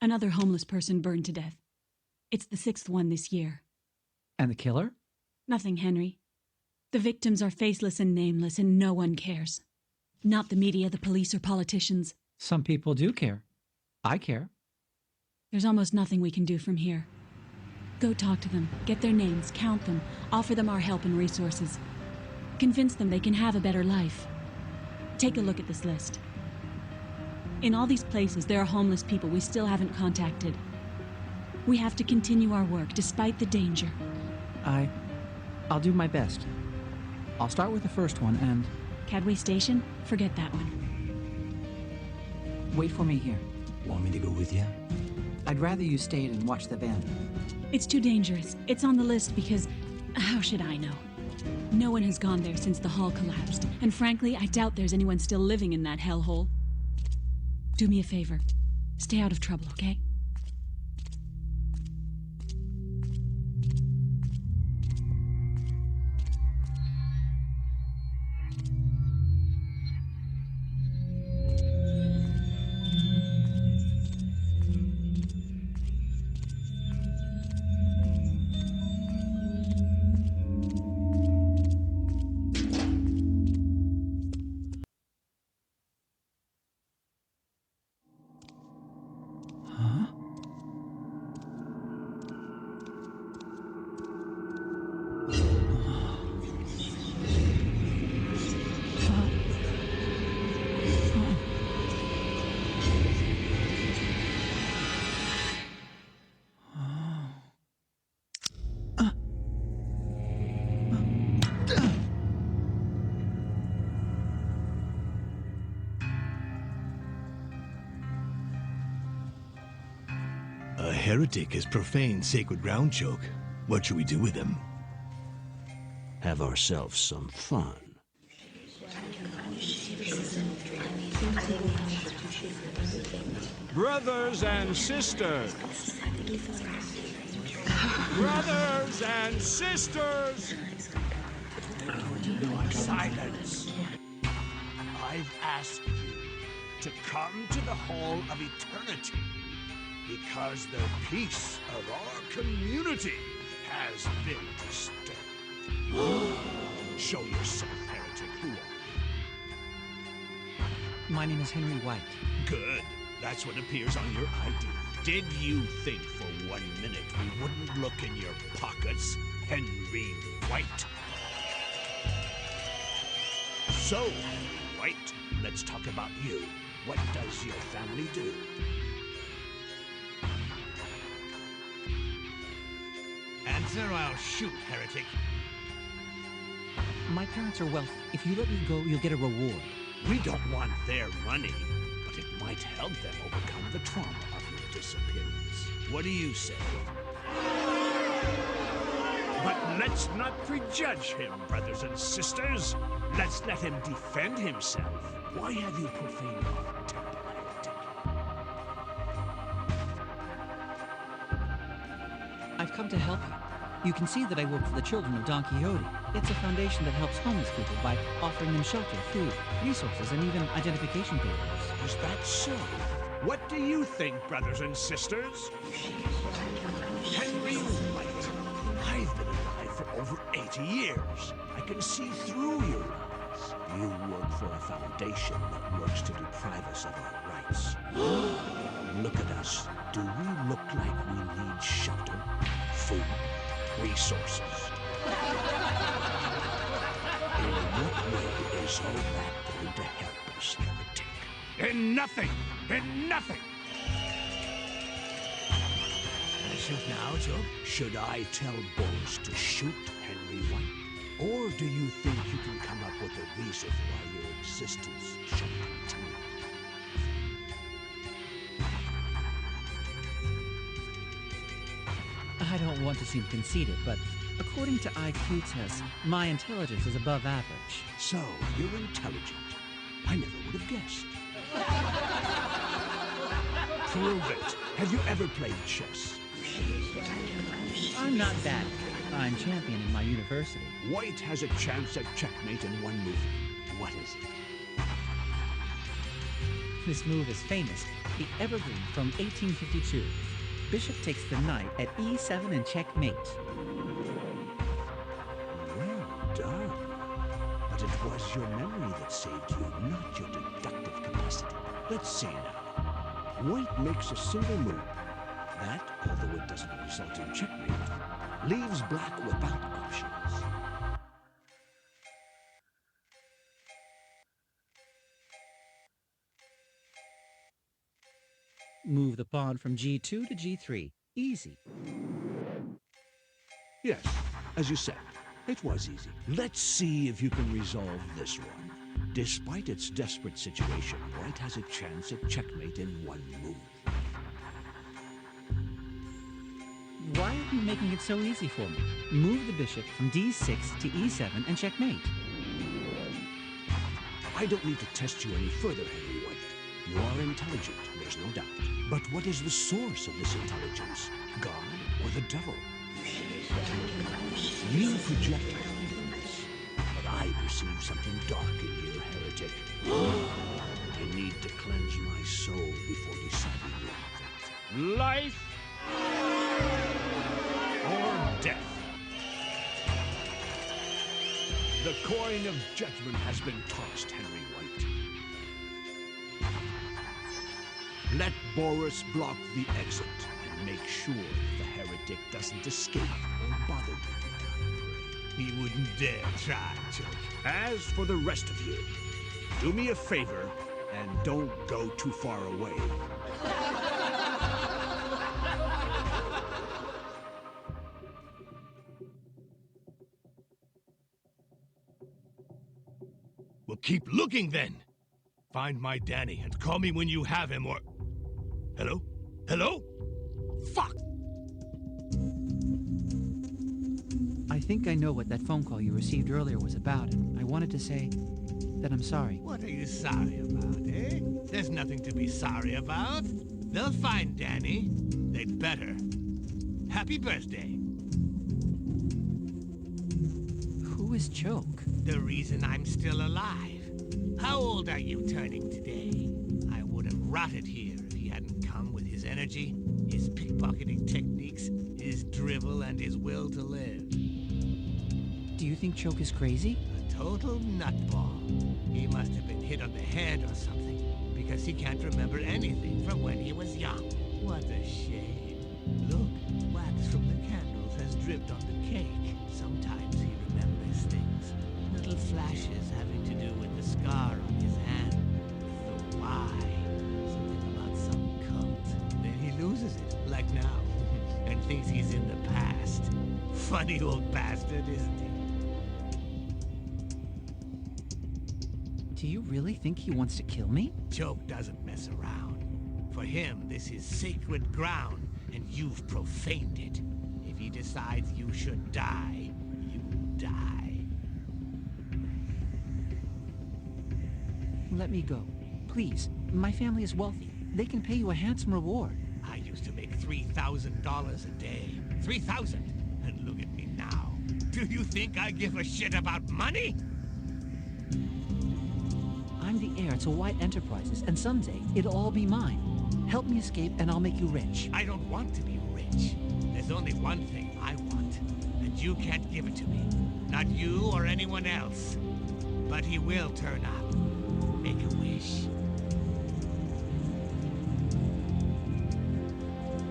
Another homeless person burned to death. It's the 6th one this year. And the killer? Nothing, Henry. The victims are faceless and nameless, and no one cares. Not the media, the police, or politicians. Some people do care. I care. There's almost nothing we can do from here. Go talk to them, get their names, count them, offer them our help and resources. Convince them they can have a better life. Take a look at this list. In all these places, there are homeless people we still haven't contacted. We have to continue our work, despite the danger. I'll do my best. I'll start with the first one and... Cadway Station? Forget that one. Wait for me here. Want me to go with you? I'd rather you stayed and watched the van. It's too dangerous. It's on the list because... how should I know? No one has gone there since the hall collapsed, and frankly, I doubt there's anyone still living in that hellhole. Do me a favor. Stay out of trouble, okay? A heretic has profaned sacred ground, Choke. What should we do with him? Have ourselves some fun. Brothers and sisters! Brothers and sisters! Silence! I've asked you to come to the Hall of Eternity because the peace of our community has been disturbed. Show yourself, heretic. Who are you? My name is Henry White. Good. That's what appears on your ID. Did you think for 1 minute we wouldn't look in your pockets, Henry White? So, White, let's talk about you. What does your family do? Answer, I'll shoot, heretic. My parents are wealthy. If you let me go, you'll get a reward. We don't want their money, but it might help them overcome the trauma of your disappearance. What do you say? But let's not prejudge him, brothers and sisters. Let's let him defend himself. Why have you profaned our temple, heretic? I've come to help you. You can see that I work for the children of Don Quixote. It's a foundation that helps homeless people by offering them shelter, food, resources, and even identification papers. Is that so? What do you think, brothers and sisters? Henry White, I've been alive for over 80 years. I can see through your lies. You work for a foundation that works to deprive us of our rights. Look at us. Do we look like we need shelter, food, resources? In what way is all that going to help us, heretic? In nothing! In nothing! Shoot now, Joe? Should I tell Boris to shoot Henry White? Or do you think you can come up with a reason why your existence should continue? I don't want to seem conceited, but according to IQ tests, my intelligence is above average. So, you're intelligent. I never would have guessed. Prove it. Have you ever played chess? I'm not bad. I'm champion in my university. White has a chance at checkmate in one move. What is it? This move is famous. The Evergreen from 1852. Bishop takes the knight at e7 and checkmate. Well done. But it was your memory that saved you, not your deductive capacity. Let's see now. White makes a single move. That, although it doesn't result in checkmate, leaves black without options. Move the pawn from g2 to g3. Easy. Yes, as you said, it was easy. Let's see if you can resolve this one. Despite its desperate situation, White has a chance at checkmate in one move. Why are you making it so easy for me? Move the bishop from d6 to e7 and checkmate. I don't need to test you any further, Henry White. You are intelligent, there's no doubt. But what is the source of this intelligence? God or the devil? You project kindness, but I perceive something dark in you, heretic. I need to cleanse my soul before deciding your fate. Life or death. The coin of judgment has been tossed, Henry White. Let Boris block the exit and make sure the heretic doesn't escape or bother you. He wouldn't dare try, Chuck. As for the rest of you, do me a favor and don't go too far away. Well, keep looking then. Find my Danny and call me when you have him or... Hello? Hello? Fuck! I think I know what that phone call you received earlier was about, and I wanted to say that I'm sorry. What are you sorry about, eh? There's nothing to be sorry about. They'll find Danny. They'd better. Happy birthday. Who is Choke? The reason I'm still alive. How old are you turning today? I would have rotted here if he hadn't come with his energy, his pickpocketing techniques, his drivel, and his will to live. Do you think Choke is crazy? A total nutball. He must have been hit on the head or something, because he can't remember anything from when he was young. What a shame. Look, wax from the candles has dripped on the cake. Sometimes he remembers things. Little flashes having to do with the scar on his hand, with the why. Something about some cult. Then he loses it, like now, and thinks he's in the past. Funny old bastard, isn't he? Do you really think he wants to kill me? Choke doesn't mess around. For him, this is sacred ground, and you've profaned it. If he decides you should die, you die. Let me go. Please. My family is wealthy. They can pay you a handsome reward. I used to make $3,000 a day. 3,000! And look at me now. Do you think I give a shit about money? I'm the heir to White Enterprises, and someday it'll all be mine. Help me escape, and I'll make you rich. I don't want to be rich. There's only one thing I want, and you can't give it to me. Not you or anyone else. But he will turn up. Make a wish.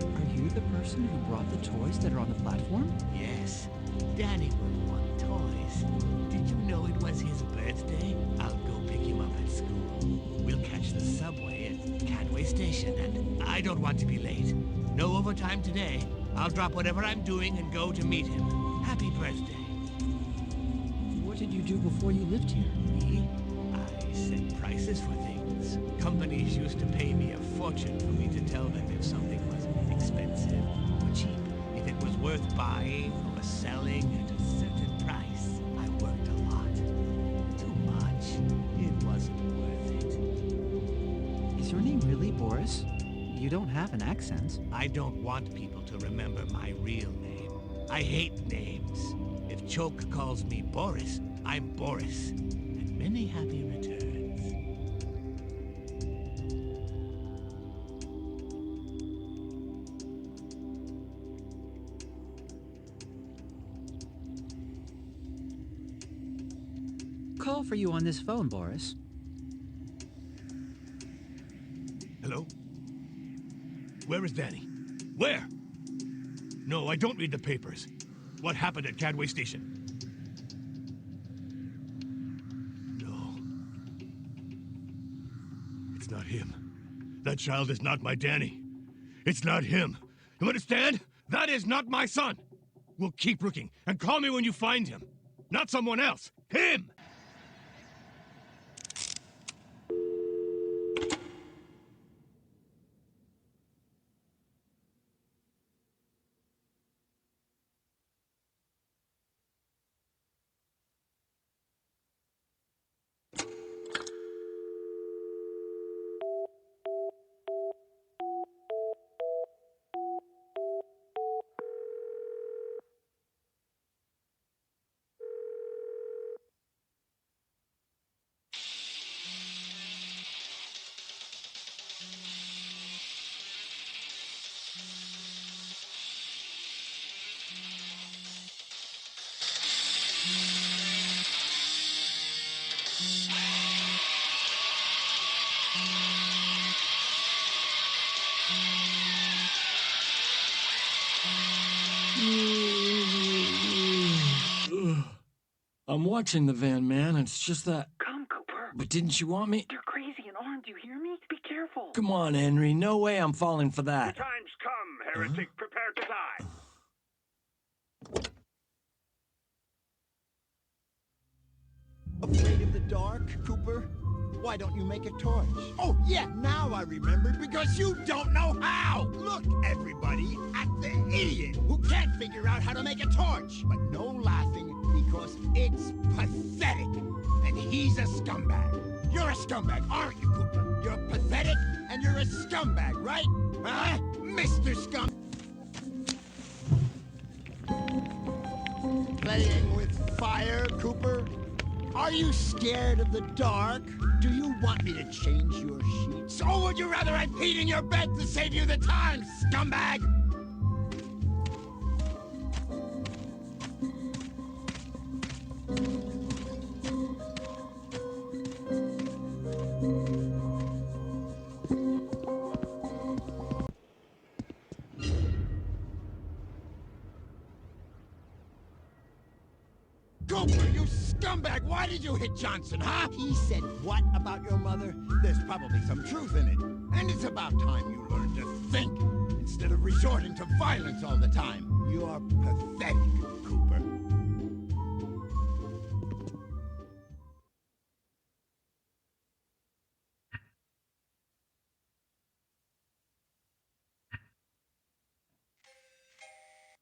Are you the person who brought the toys that are on the platform? Yes. Danny will want toys. Did you know it was his birthday? I'll go pick him up at school. We'll catch the subway at Cadway Station, and I don't want to be late. No overtime today. I'll drop whatever I'm doing and go to meet him. Happy birthday. What did you do before you lived here? Me? I set prices for things. Companies used to pay me a fortune for me to tell them if something was expensive or cheap, if it was worth buying or selling at a certain price. I worked a lot. Too much. It wasn't worth it. Is your name really Boris? You don't have an accent. I don't want people to remember my real name. I hate names. If Choke calls me Boris, I'm Boris. And many happy returns. Call for you on this phone, Boris. Hello? Where is Danny? Where? No, I don't read the papers. What happened at Cadway Station? No. It's not him. That child is not my Danny. It's not him. You understand? That is not my son. We'll keep looking, and call me when you find him. Not someone else. Him! I'm watching the van, man. It's just that... Come, Cooper. But didn't you want me? They're crazy and armed, you hear me? Be careful. Come on, Henry. No way I'm falling for that. The time's come, heretic. Prepare to die. Afraid of the dark, Cooper? Why don't you make a torch? Oh, yeah, now I remembered, because you don't know how! Look, everybody, at the idiot who can't figure out how to make a torch! But no laughing, because it's pathetic! And he's a scumbag! You're a scumbag, aren't you, Cooper? You're pathetic, and you're a scumbag, right? Huh? Mr. Scum... Playing with fire, Cooper? Are you scared of the dark? Do you want me to change your sheets? Or would you rather I peed in your bed to save you the time, scumbag? Cooper, you scumbag! Why did you hit Johnson, huh? He said what about your mother? There's probably some truth in it. And it's about time you learned to think, instead of resorting to violence all the time. You're pathetic, Cooper.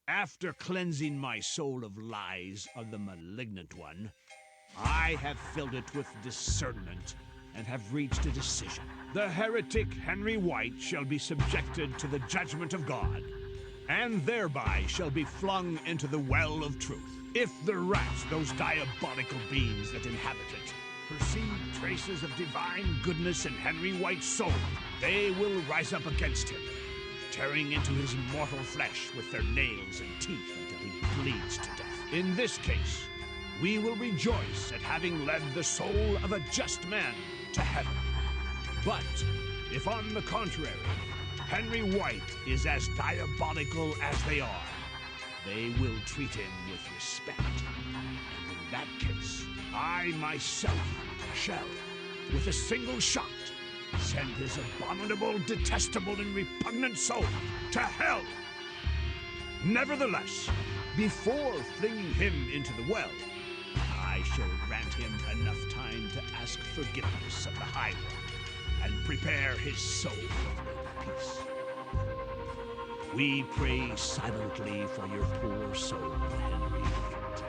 After cleansing my soul of lies of the malignant one, I have filled it with discernment and have reached a decision. The heretic Henry White shall be subjected to the judgment of God, and thereby shall be flung into the well of truth. If the rats, those diabolical beings that inhabit it, perceive traces of divine goodness in Henry White's soul, they will rise up against him, tearing into his mortal flesh with their nails and teeth until he bleeds to death. In this case, we will rejoice at having led the soul of a just man to heaven. But if, on the contrary, Henry White is as diabolical as they are, they will treat him with respect. And in that case, I myself shall, with a single shot, send his abominable, detestable, and repugnant soul to hell. Nevertheless, before flinging him into the well, I shall grant him enough time to ask forgiveness of the High One and prepare his soul for peace. We pray silently for your poor soul, Henry White.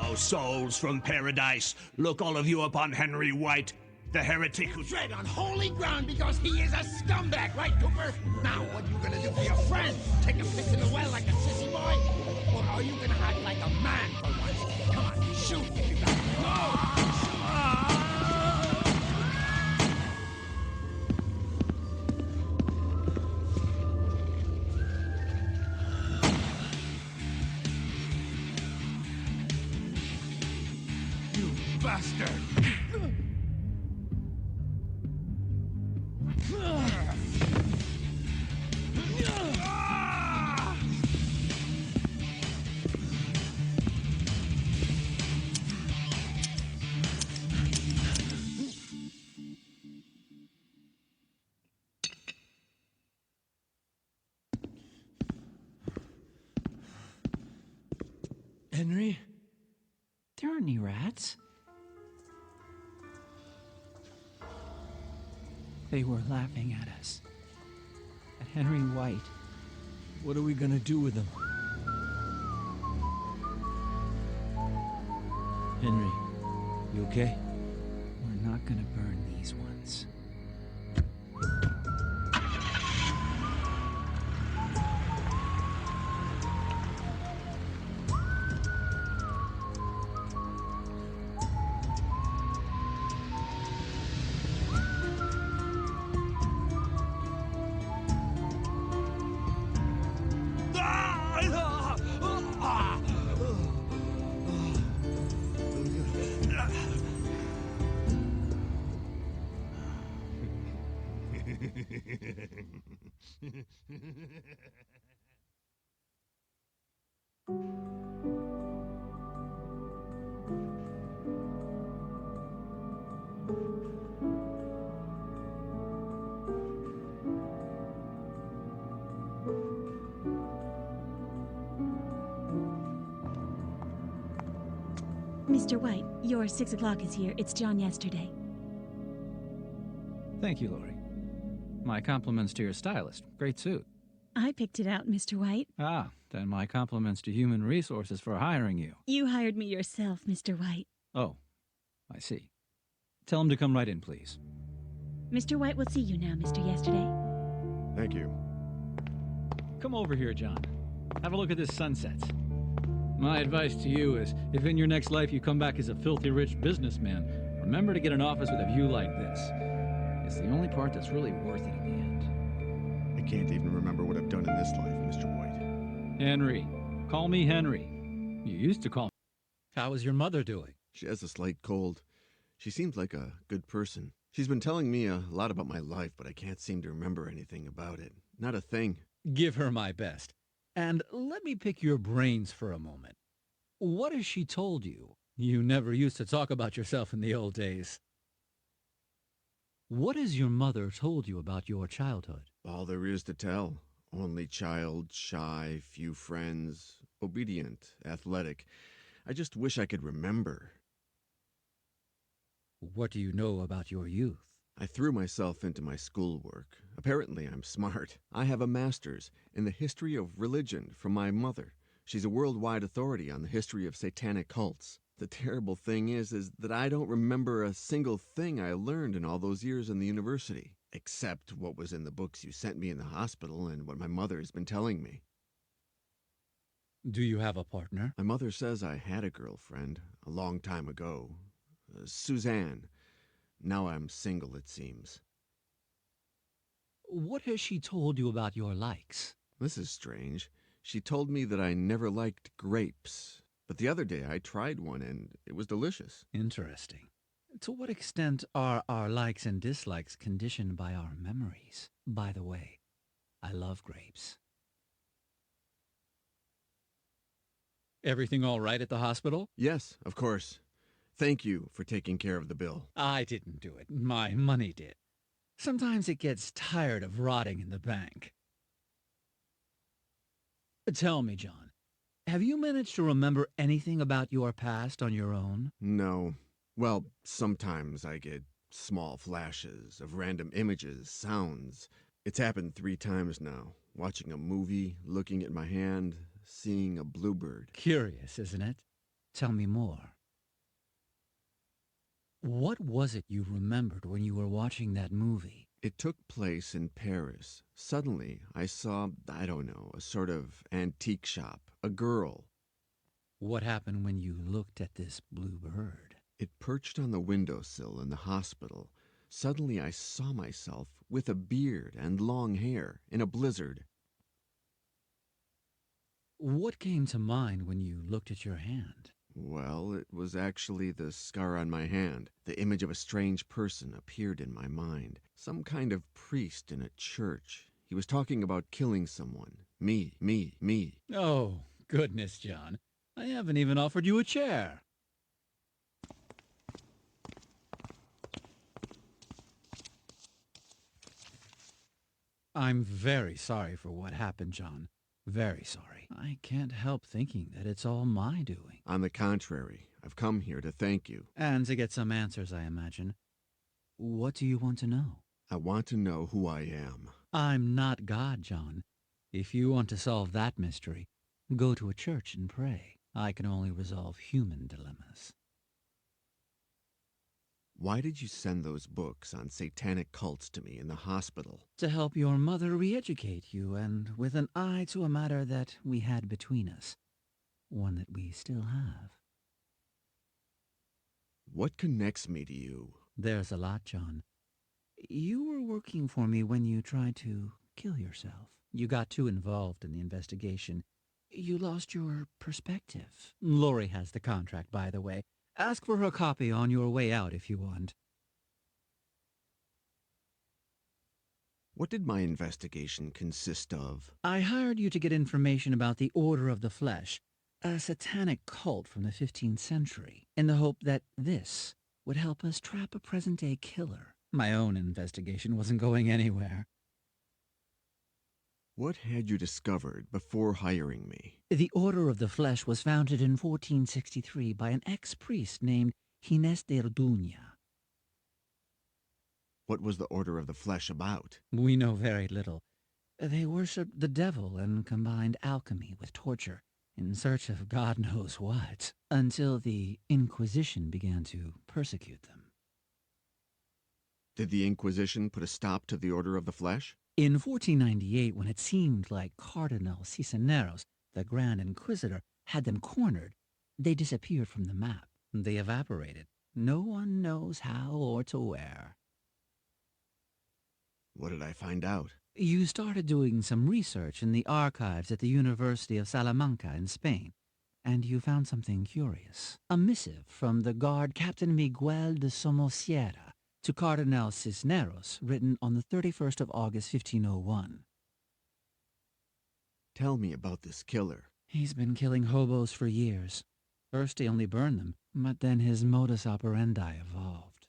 Oh, souls from paradise, look all of you upon Henry White, the heretic who Tread on holy ground because he is a scumbag, right, Cooper? Now, what are you gonna do for your friend? Take a piss in the well like a sissy boy? Or are you gonna act like a man for once? Come on, shoot if you got it. bastard! Henry? There aren't any rats. They were laughing at us. At Henry White. What are we gonna do with them? Henry, you okay? We're not gonna burn these ones. Mr. White, your 6 o'clock is here. It's John yesterday. Thank you, Lori. My compliments to your stylist. Great suit. I picked it out, Mr. White. Ah, then my compliments to Human Resources for hiring you. You hired me yourself, Mr. White. Oh, I see. Tell him to come right in, please. Mr. White will see you now, Mr. Yesterday. Thank you. Come over here, John. Have a look at this sunset. My advice to you is, if in your next life you come back as a filthy rich businessman, remember to get an office with a view like this. It's the only part that's really worth it in the end. I can't even remember what I've done in this life, Mr. White. Henry. Call me Henry. You used to call me. How is your mother doing? She has a slight cold. She seems like a good person. She's been telling me a lot about my life, but I can't seem to remember anything about it. Not a thing. Give her my best. And let me pick your brains for a moment. What has she told you? You never used to talk about yourself in the old days. What has your mother told you about your childhood? All there is to tell. Only child, shy, few friends, obedient, athletic. I just wish I could remember. What do you know about your youth? I threw myself into my schoolwork. Apparently I'm smart. I have a master's in the history of religion from my mother. She's a worldwide authority on the history of satanic cults. The terrible thing is that I don't remember a single thing I learned in all those years in the university, except what was in the books you sent me in the hospital and what my mother has been telling me. Do you have a partner? My mother says I had a girlfriend a long time ago. Suzanne. Now I'm single, it seems. What has she told you about your likes? This is strange. She told me that I never liked grapes. But the other day I tried one and it was delicious. Interesting. To what extent are our likes and dislikes conditioned by our memories? By the way, I love grapes. Everything all right at the hospital? Yes, of course. Thank you for taking care of the bill. I didn't do it. My money did. Sometimes it gets tired of rotting in the bank. Tell me, John, have you managed to remember anything about your past on your own? No. Well, sometimes I get small flashes of random images, sounds. It's happened 3 times now. Watching a movie, looking at my hand, seeing a bluebird. Curious, isn't it? Tell me more. What was it you remembered when you were watching that movie? It took place in Paris. Suddenly, I saw, I don't know, a sort of antique shop, a girl. What happened when you looked at this blue bird? It perched on the windowsill in the hospital. Suddenly, I saw myself with a beard and long hair in a blizzard. What came to mind when you looked at your hand? Well, it was actually the scar on my hand. The image of a strange person appeared in my mind. Some kind of priest in a church. He was talking about killing someone. Me. Oh, goodness, John. I haven't even offered you a chair. I'm very sorry for what happened, John. Very sorry. I can't help thinking that it's all my doing. On the contrary, I've come here to thank you. And to get some answers, I imagine. What do you want to know? I want to know who I am. I'm not God, John. If you want to solve that mystery, go to a church and pray. I can only resolve human dilemmas. Why did you send those books on satanic cults to me in the hospital? To help your mother re-educate you, and with an eye to a matter that we had between us. One that we still have. What connects me to you? There's a lot, John. You were working for me when you tried to kill yourself. You got too involved in the investigation. You lost your perspective. Lori has the contract, by the way. Ask for her copy on your way out if you want. What did my investigation consist of? I hired you to get information about the Order of the Flesh, a satanic cult from the 15th century, in the hope that this would help us trap a present-day killer. My own investigation wasn't going anywhere. What had you discovered before hiring me? The Order of the Flesh was founded in 1463 by an ex-priest named Ginés de Orduña. What was the Order of the Flesh about? We know very little. They worshipped the devil and combined alchemy with torture in search of God knows what, until the Inquisition began to persecute them. Did the Inquisition put a stop to the Order of the Flesh? In 1498, when it seemed like Cardinal Cisneros, the Grand Inquisitor, had them cornered, they disappeared from the map. They evaporated. No one knows how or to where. What did I find out? You started doing some research in the archives at the University of Salamanca in Spain, and you found something curious. A missive from the guard Captain Miguel de Somosierra to Cardinal Cisneros, written on the 31st of August, 1501. Tell me about this killer. He's been killing hobos for years. First he only burned them, but then his modus operandi evolved.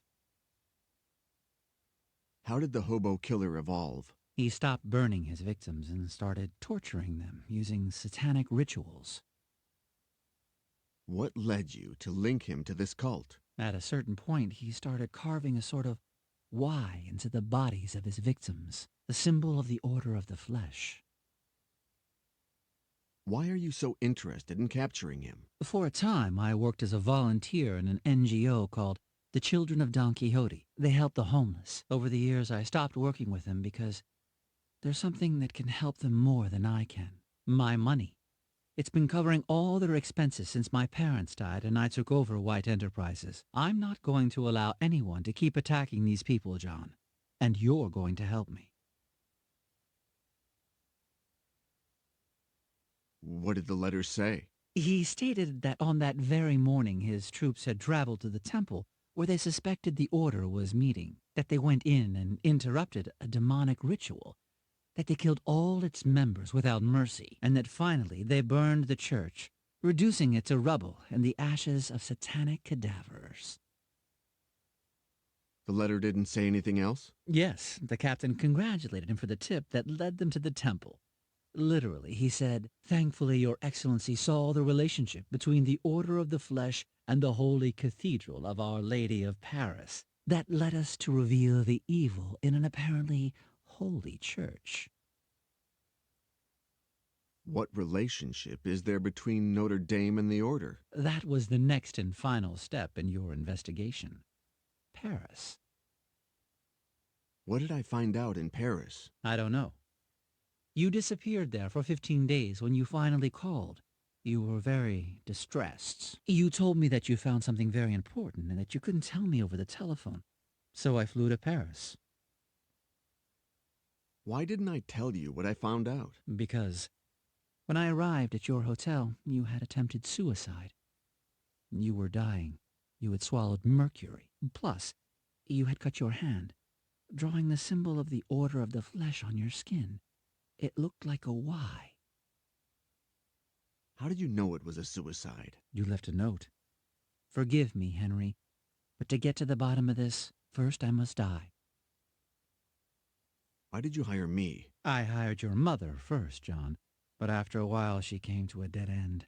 How did the hobo killer evolve? He stopped burning his victims and started torturing them using satanic rituals. What led you to link him to this cult? At a certain point, he started carving a sort of Y into the bodies of his victims, the symbol of the Order of the Flesh. Why are you so interested in capturing him? For a time, I worked as a volunteer in an NGO called the Children of Don Quixote. They help the homeless. Over the years, I stopped working with them because there's something that can help them more than I can. My money. It's been covering all their expenses since my parents died and I took over White Enterprises. I'm not going to allow anyone to keep attacking these people, John. And you're going to help me. What did the letter say? He stated that on that very morning his troops had traveled to the temple where they suspected the Order was meeting, that they went in and interrupted a demonic ritual, that they killed all its members without mercy, and that finally they burned the church, reducing it to rubble and the ashes of satanic cadavers. The letter didn't say anything else? Yes, the captain congratulated him for the tip that led them to the temple. Literally, he said, "Thankfully, Your Excellency saw the relationship between the Order of the Flesh and the Holy Cathedral of Our Lady of Paris. That led us to reveal the evil in an apparently holy church." What relationship is there between Notre Dame and the Order? That was the next and final step in your investigation. Paris. What did I find out in Paris? I don't know. You disappeared there for 15 days when you finally called. You were very distressed. You told me that you found something very important and that you couldn't tell me over the telephone. So I flew to Paris. Why didn't I tell you what I found out? Because when I arrived at your hotel, you had attempted suicide. You were dying. You had swallowed mercury. Plus, you had cut your hand, drawing the symbol of the Order of the Flesh on your skin. It looked like a Y. How did you know it was a suicide? You left a note. Forgive me, Henry, but to get to the bottom of this, first I must die. Why did you hire me? I hired your mother first, John, but after a while she came to a dead end.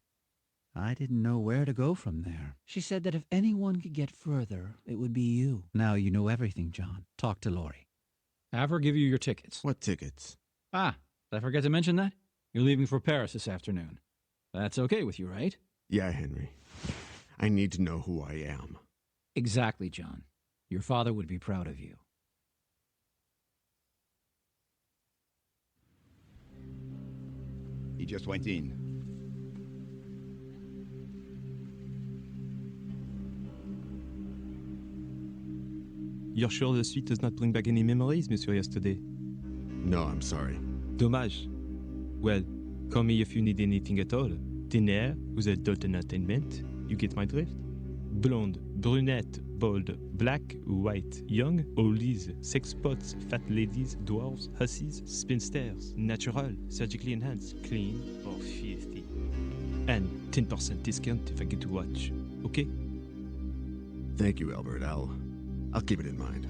I didn't know where to go from there. She said that if anyone could get further, it would be you. Now you know everything, John. Talk to Lori. Have her give you your tickets. What tickets? Ah, did I forget to mention that? You're leaving for Paris this afternoon. That's okay with you, right? Yeah, Henry. I need to know who I am. Exactly, John. Your father would be proud of you. He just went in. You're sure the suite does not bring back any memories, Monsieur Yesterday? No, I'm sorry. Dommage. Well, call me if you need anything at all. Dinner with adult entertainment. You get my drift? Blonde, brunette, bold, black, white, young, oldies, sex spots, fat ladies, dwarves, hussies, spinsters, natural, surgically enhanced, clean, or filthy. And 10% discount if I get to watch. Okay? Thank you, Albert. I'll keep it in mind.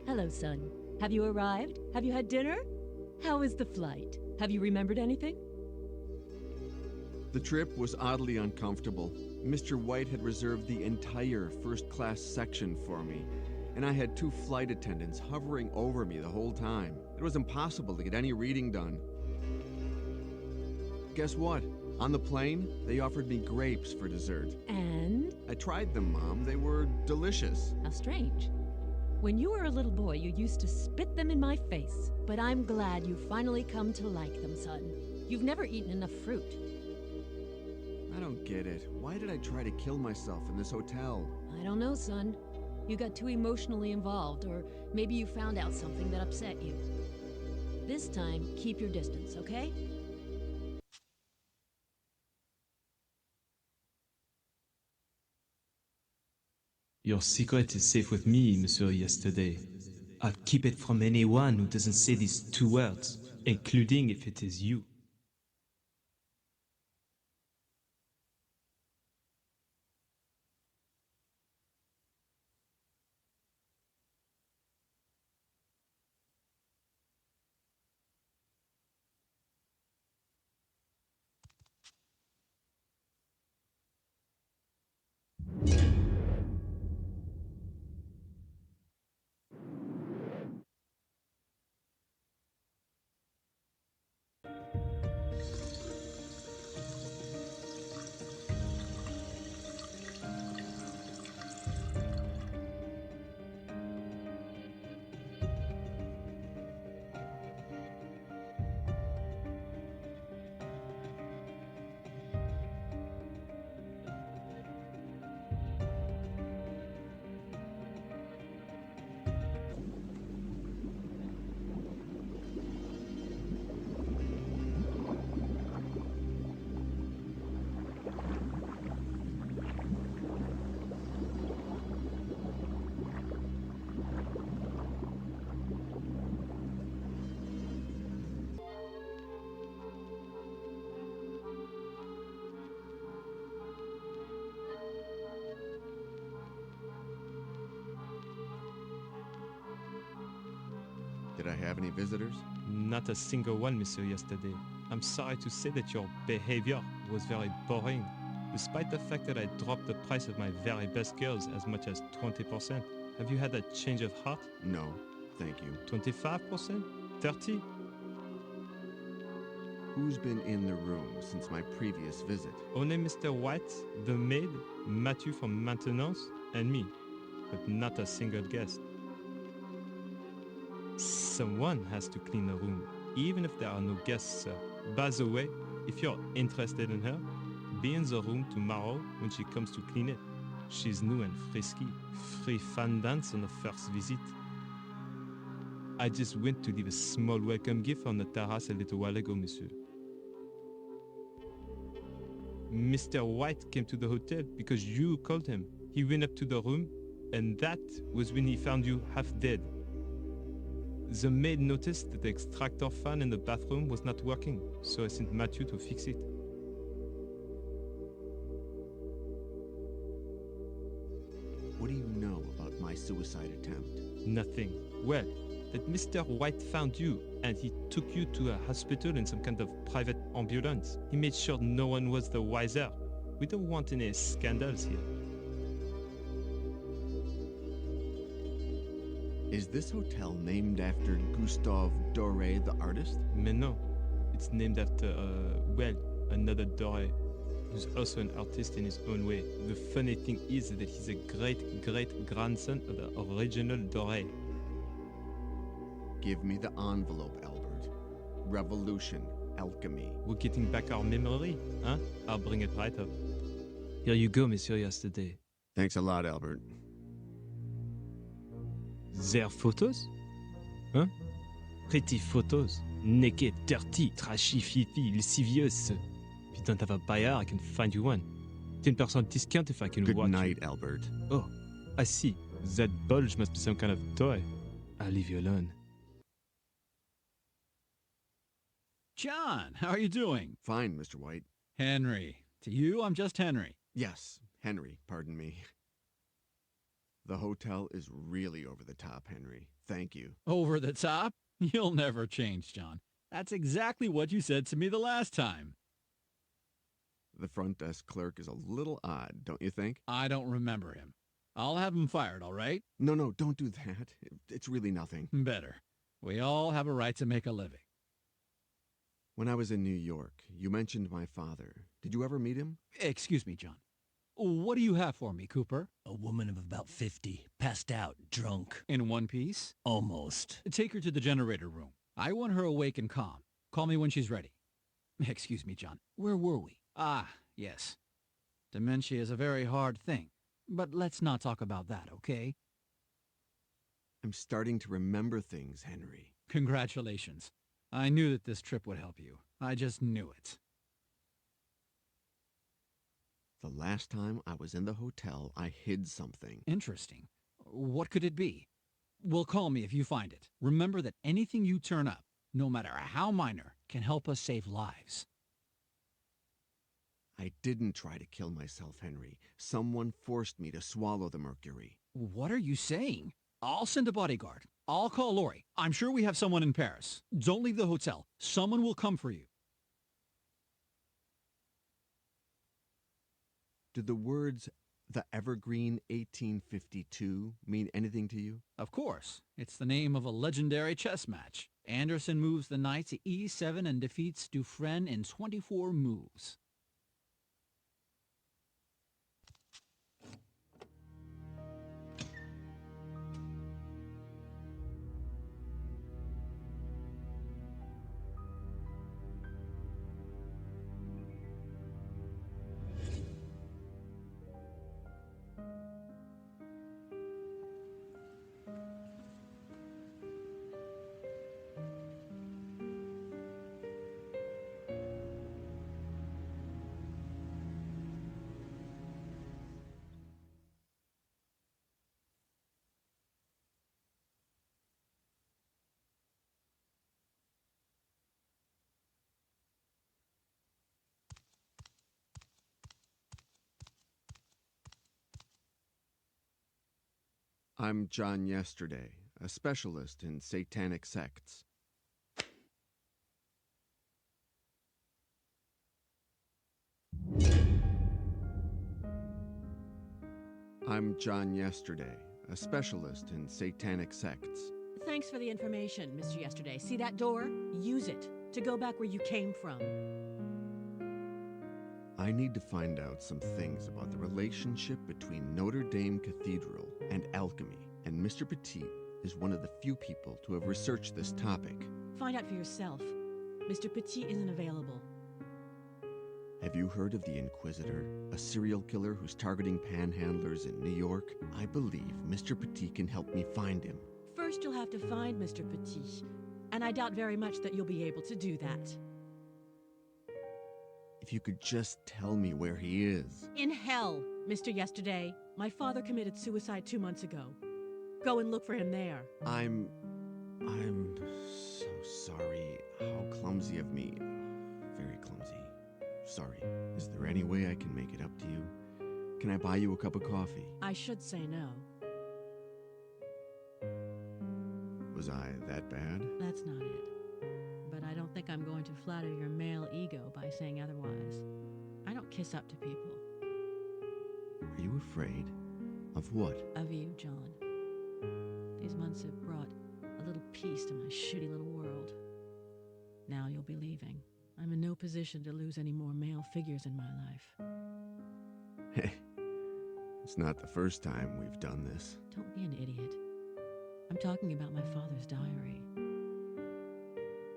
Hello, son. Have you arrived? Have you had dinner? How is the flight? Have you remembered anything? The trip was oddly uncomfortable. Mr. White had reserved the entire first-class section for me, and I had 2 flight attendants hovering over me the whole time. It was impossible to get any reading done. Guess what? On the plane, they offered me grapes for dessert. And? I tried them, Mom. They were delicious. How strange. When you were a little boy, you used to spit them in my face. But I'm glad you finally come to like them, son. You've never eaten enough fruit. I don't get it. Why did I try to kill myself in this hotel? I don't know, son. You got too emotionally involved, or maybe you found out something that upset you. This time, keep your distance, okay? Your secret is safe with me, Monsieur Yesterday. I'll keep it from anyone who doesn't say these 2 words, including if it is you. Did I have any visitors? Not a single one, Monsieur Yesterday. I'm sorry to say that your behavior was very boring, despite the fact that I dropped the price of my very best girls as much as 20%. Have you had a change of heart? No, thank you. 25%? 30%? Who's been in the room since my previous visit? Only Mr. White, the maid, Matthew from maintenance, and me, but not a single guest. Someone has to clean the room, even if there are no guests, sir. By the way, if you're interested in her, be in the room tomorrow when she comes to clean it. She's new and frisky. Free fun dance on the first visit. I just went to leave a small welcome gift on the terrace a little while ago, monsieur. Mr. White came to the hotel because you called him. He went up to the room, and that was when he found you half dead. The maid noticed that the extractor fan in the bathroom was not working, so I sent Matthew to fix it. What do you know about my suicide attempt? Nothing. Well, that Mr. White found you, and he took you to a hospital in some kind of private ambulance. He made sure no one was the wiser. We don't want any scandals here. Is this hotel named after Gustave Doré, the artist? Mais non. It's named after, well, another Doré, who's also an artist in his own way. The funny thing is that he's a great-great-grandson of the original Doré. Give me the envelope, Albert. Revolution, alchemy. We're getting back our memory, huh? I'll bring it right up. Here you go, Monsieur Yesterday. Thanks a lot, Albert. Their photos? Huh? Pretty photos. Naked, dirty, trashy, filthy, lascivious. If you don't have a buyer, I can find you one. 10% discount if I can watch. Good night, Albert. Oh, I see. That bulge must be some kind of toy. I'll leave you alone. John, how are you doing? Fine, Mr. White. Henry. To you, I'm just Henry. Yes, Henry, pardon me. The hotel is really over the top, Henry. Thank you. Over the top? You'll never change, John. That's exactly what you said to me the last time. The front desk clerk is a little odd, don't you think? I don't remember him. I'll have him fired, all right? No, don't do that. It's really nothing. Better. We all have a right to make a living. When I was in New York, you mentioned my father. Did you ever meet him? Excuse me, John. What do you have for me, Cooper? A woman of about 50, passed out, drunk. In one piece? Almost. Take her to the generator room. I want her awake and calm. Call me when she's ready. Excuse me, John. Where were we? Ah, yes. Dementia is a very hard thing. But let's not talk about that, okay? I'm starting to remember things, Henry. Congratulations. I knew that this trip would help you. I just knew it. The last time I was in the hotel, I hid something. Interesting. What could it be? Well, call me if you find it. Remember that anything you turn up, no matter how minor, can help us save lives. I didn't try to kill myself, Henry. Someone forced me to swallow the mercury. What are you saying? I'll send a bodyguard. I'll call Lori. I'm sure we have someone in Paris. Don't leave the hotel. Someone will come for you. Do the words, the Evergreen 1852, mean anything to you? Of course. It's the name of a legendary chess match. Anderson moves the knight to e7 and defeats Dufresne in 24 moves. I'm John Yesterday, a specialist in satanic sects. I'm John Yesterday, a specialist in satanic sects. Thanks for the information, Mr. Yesterday. See that door? Use it to go back where you came from. I need to find out some things about the relationship between Notre Dame Cathedral and alchemy, and Mr. Petit is one of the few people to have researched this topic. Find out for yourself. Mr. Petit isn't available. Have you heard of the Inquisitor, a serial killer who's targeting panhandlers in New York? I believe Mr. Petit can help me find him. First, you'll have to find Mr. Petit, and I doubt very much that you'll be able to do that. If you could just tell me where he is. In hell, Mr. Yesterday. My father committed suicide 2 months ago. Go and look for him there. I'm so sorry. How clumsy of me. Very clumsy. Sorry. Is there any way I can make it up to you? Can I buy you a cup of coffee? I should say no. Was I that bad? That's not it. But I don't think I'm going to flatter your male ego by saying otherwise. I don't kiss up to people. Are you afraid? Of what? Of you, John. These months have brought a little peace to my shitty little world. Now you'll be leaving. I'm in no position to lose any more male figures in my life. Hey, it's not the first time we've done this. Don't be an idiot. I'm talking about my father's diary.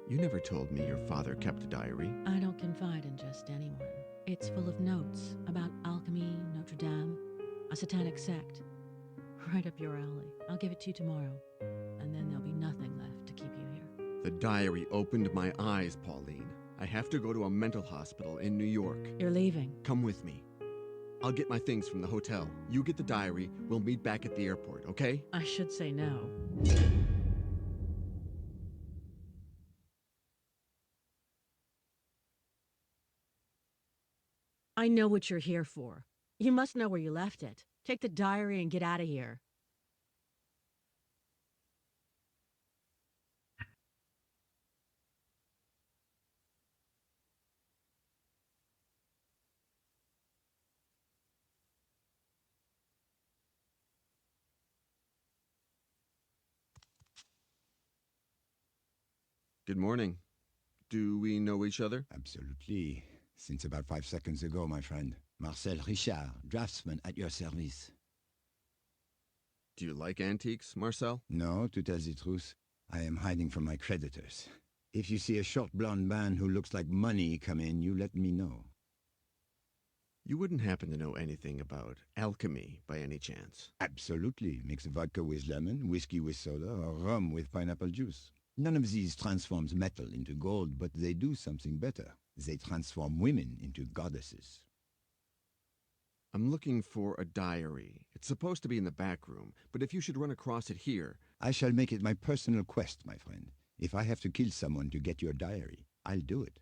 You never told me your father kept a diary. I don't confide in just anyone. It's full of notes about alchemy, Notre Dame, a satanic sect. Right up your alley. I'll give it to you tomorrow, and then there'll be nothing left to keep you here. The diary opened my eyes, Pauline. I have to go to a mental hospital in New York. You're leaving. Come with me. I'll get my things from the hotel. You get the diary. We'll meet back at the airport, okay? I should say no. I know what you're here for. You must know where you left it. Take the diary and get out of here. Good morning. Do we know each other? Absolutely. Since about 5 seconds ago, my friend. Marcel Richard, draftsman at your service. Do you like antiques, Marcel? No, to tell the truth, I am hiding from my creditors. If you see a short blonde man who looks like money come in, you let me know. You wouldn't happen to know anything about alchemy by any chance? Absolutely. Mix vodka with lemon, whiskey with soda, or rum with pineapple juice. None of these transforms metal into gold, but they do something better. They transform women into goddesses. I'm looking for a diary. It's supposed to be in the back room, but if you should run across it here... I shall make it my personal quest, my friend. If I have to kill someone to get your diary, I'll do it.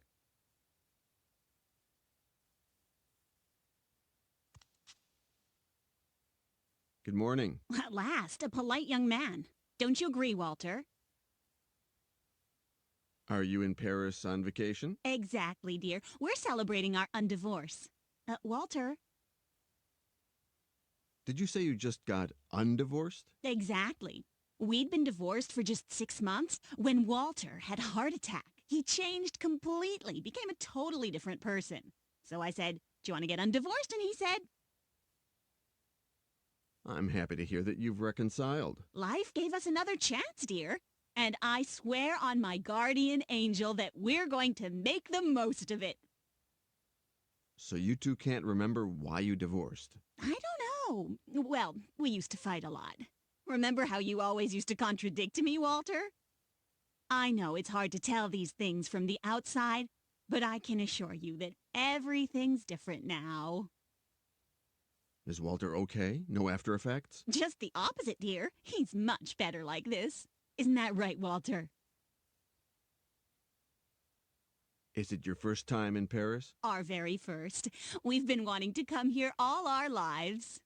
Good morning. At last, a polite young man. Don't you agree, Walter? Are you in Paris on vacation? Exactly, dear. We're celebrating our undivorce. Walter? Did you say you just got undivorced? Exactly. We'd been divorced for just 6 months when Walter had a heart attack. He changed completely, became a totally different person. So I said, do you want to get undivorced? And he said... I'm happy to hear that you've reconciled. Life gave us another chance, dear. And I swear on my guardian angel that we're going to make the most of it. So you two can't remember why you divorced? I don't know. Well, we used to fight a lot. Remember how you always used to contradict me, Walter? I know it's hard to tell these things from the outside, but I can assure you that everything's different now. Is Walter okay? No after effects? Just the opposite, dear. He's much better like this. Isn't that right, Walter? Is it your first time in Paris? Our very first. We've been wanting to come here all our lives.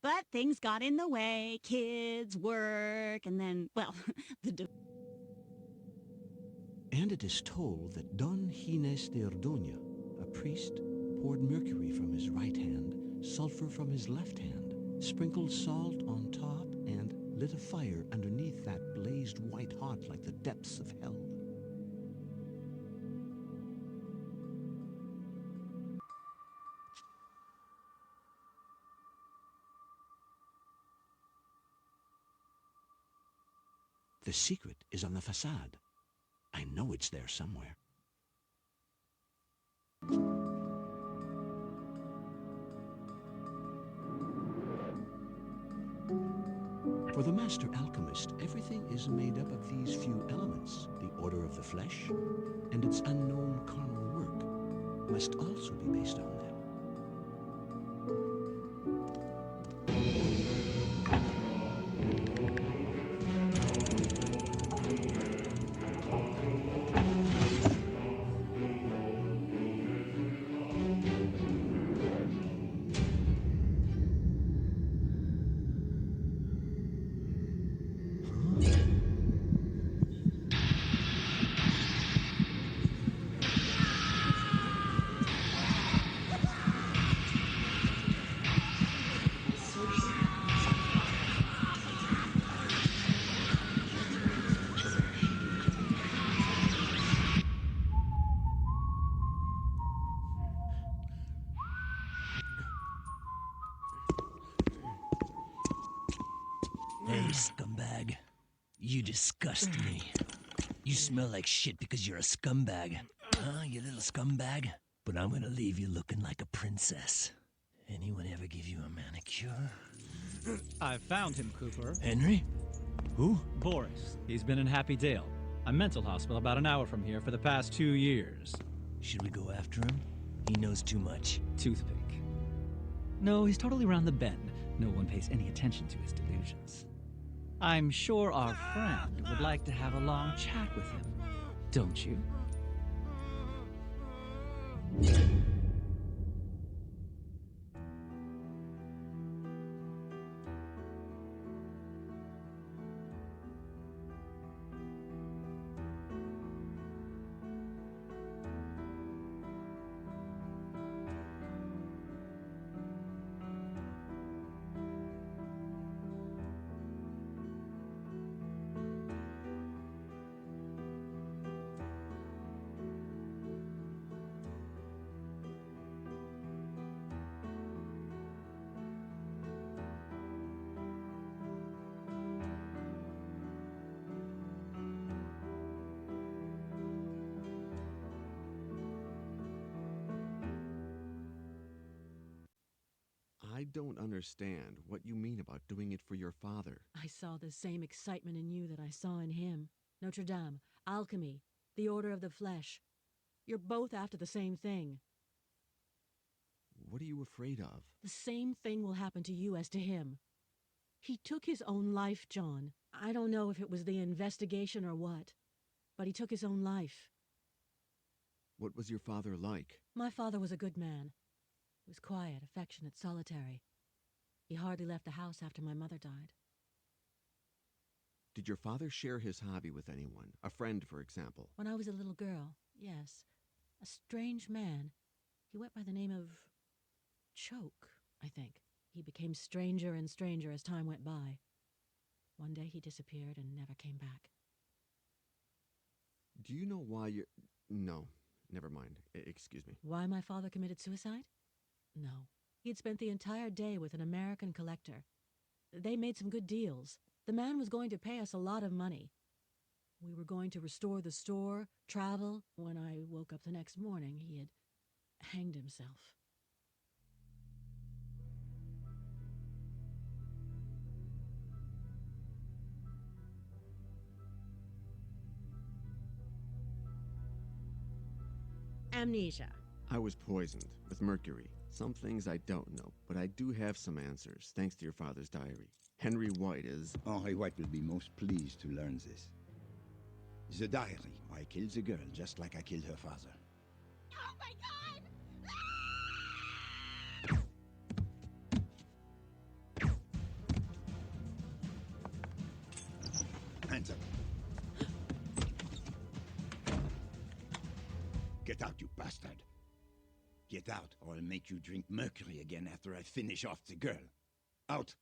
But things got in the way. Kids, work, and then, well, And it is told that Don Gines de Ordoña, a priest, poured mercury from his right hand, sulfur from his left hand, sprinkled salt on top, and lit a fire underneath that blazed white hot like the depths of hell. The secret is on the facade. I know it's there somewhere. For the master alchemist, everything is made up of these few elements. The order of the flesh and its unknown carnal work must also be based on them. Hey, scumbag. You disgust me. You smell like shit because you're a scumbag. Huh, you little scumbag? But I'm gonna leave you looking like a princess. Anyone ever give you a manicure? I found him, Cooper. Henry? Who? Boris. He's been in Happy Dale, a mental hospital about an hour from here for the past 2 years. Should we go after him? He knows too much. Toothpick. No, he's totally round the bend. No one pays any attention to his delusions. I'm sure our friend would like to have a long chat with him, don't you? I don't understand what you mean about doing it for your father. I saw the same excitement in you that I saw in him. Notre Dame, alchemy, the order of the flesh. You're both after the same thing. What are you afraid of? The same thing will happen to you as to him. He took his own life, John. I don't know if it was the investigation or what, but he took his own life. What was your father like? My father was a good man. He was quiet, affectionate, solitary. He hardly left the house after my mother died. Did your father share his hobby with anyone? A friend, for example? When I was a little girl, yes. A strange man. He went by the name of Choke, I think. He became stranger and stranger as time went by. One day he disappeared and never came back. Do you know why you... No, never mind. Excuse me. Why my father committed suicide? No. He had spent the entire day with an American collector. They made some good deals. The man was going to pay us a lot of money. We were going to restore the store, travel. When I woke up the next morning, he had hanged himself. Amnesia. I was poisoned with mercury. Some things I don't know, but I do have some answers, thanks to your father's diary. Henry White is... Henry White will be most pleased to learn this. The diary. I killed the girl just like I killed her father. Oh my God! Hands up. Get out, you bastard. Get out, or I'll make you drink mercury again after I finish off the girl. Out!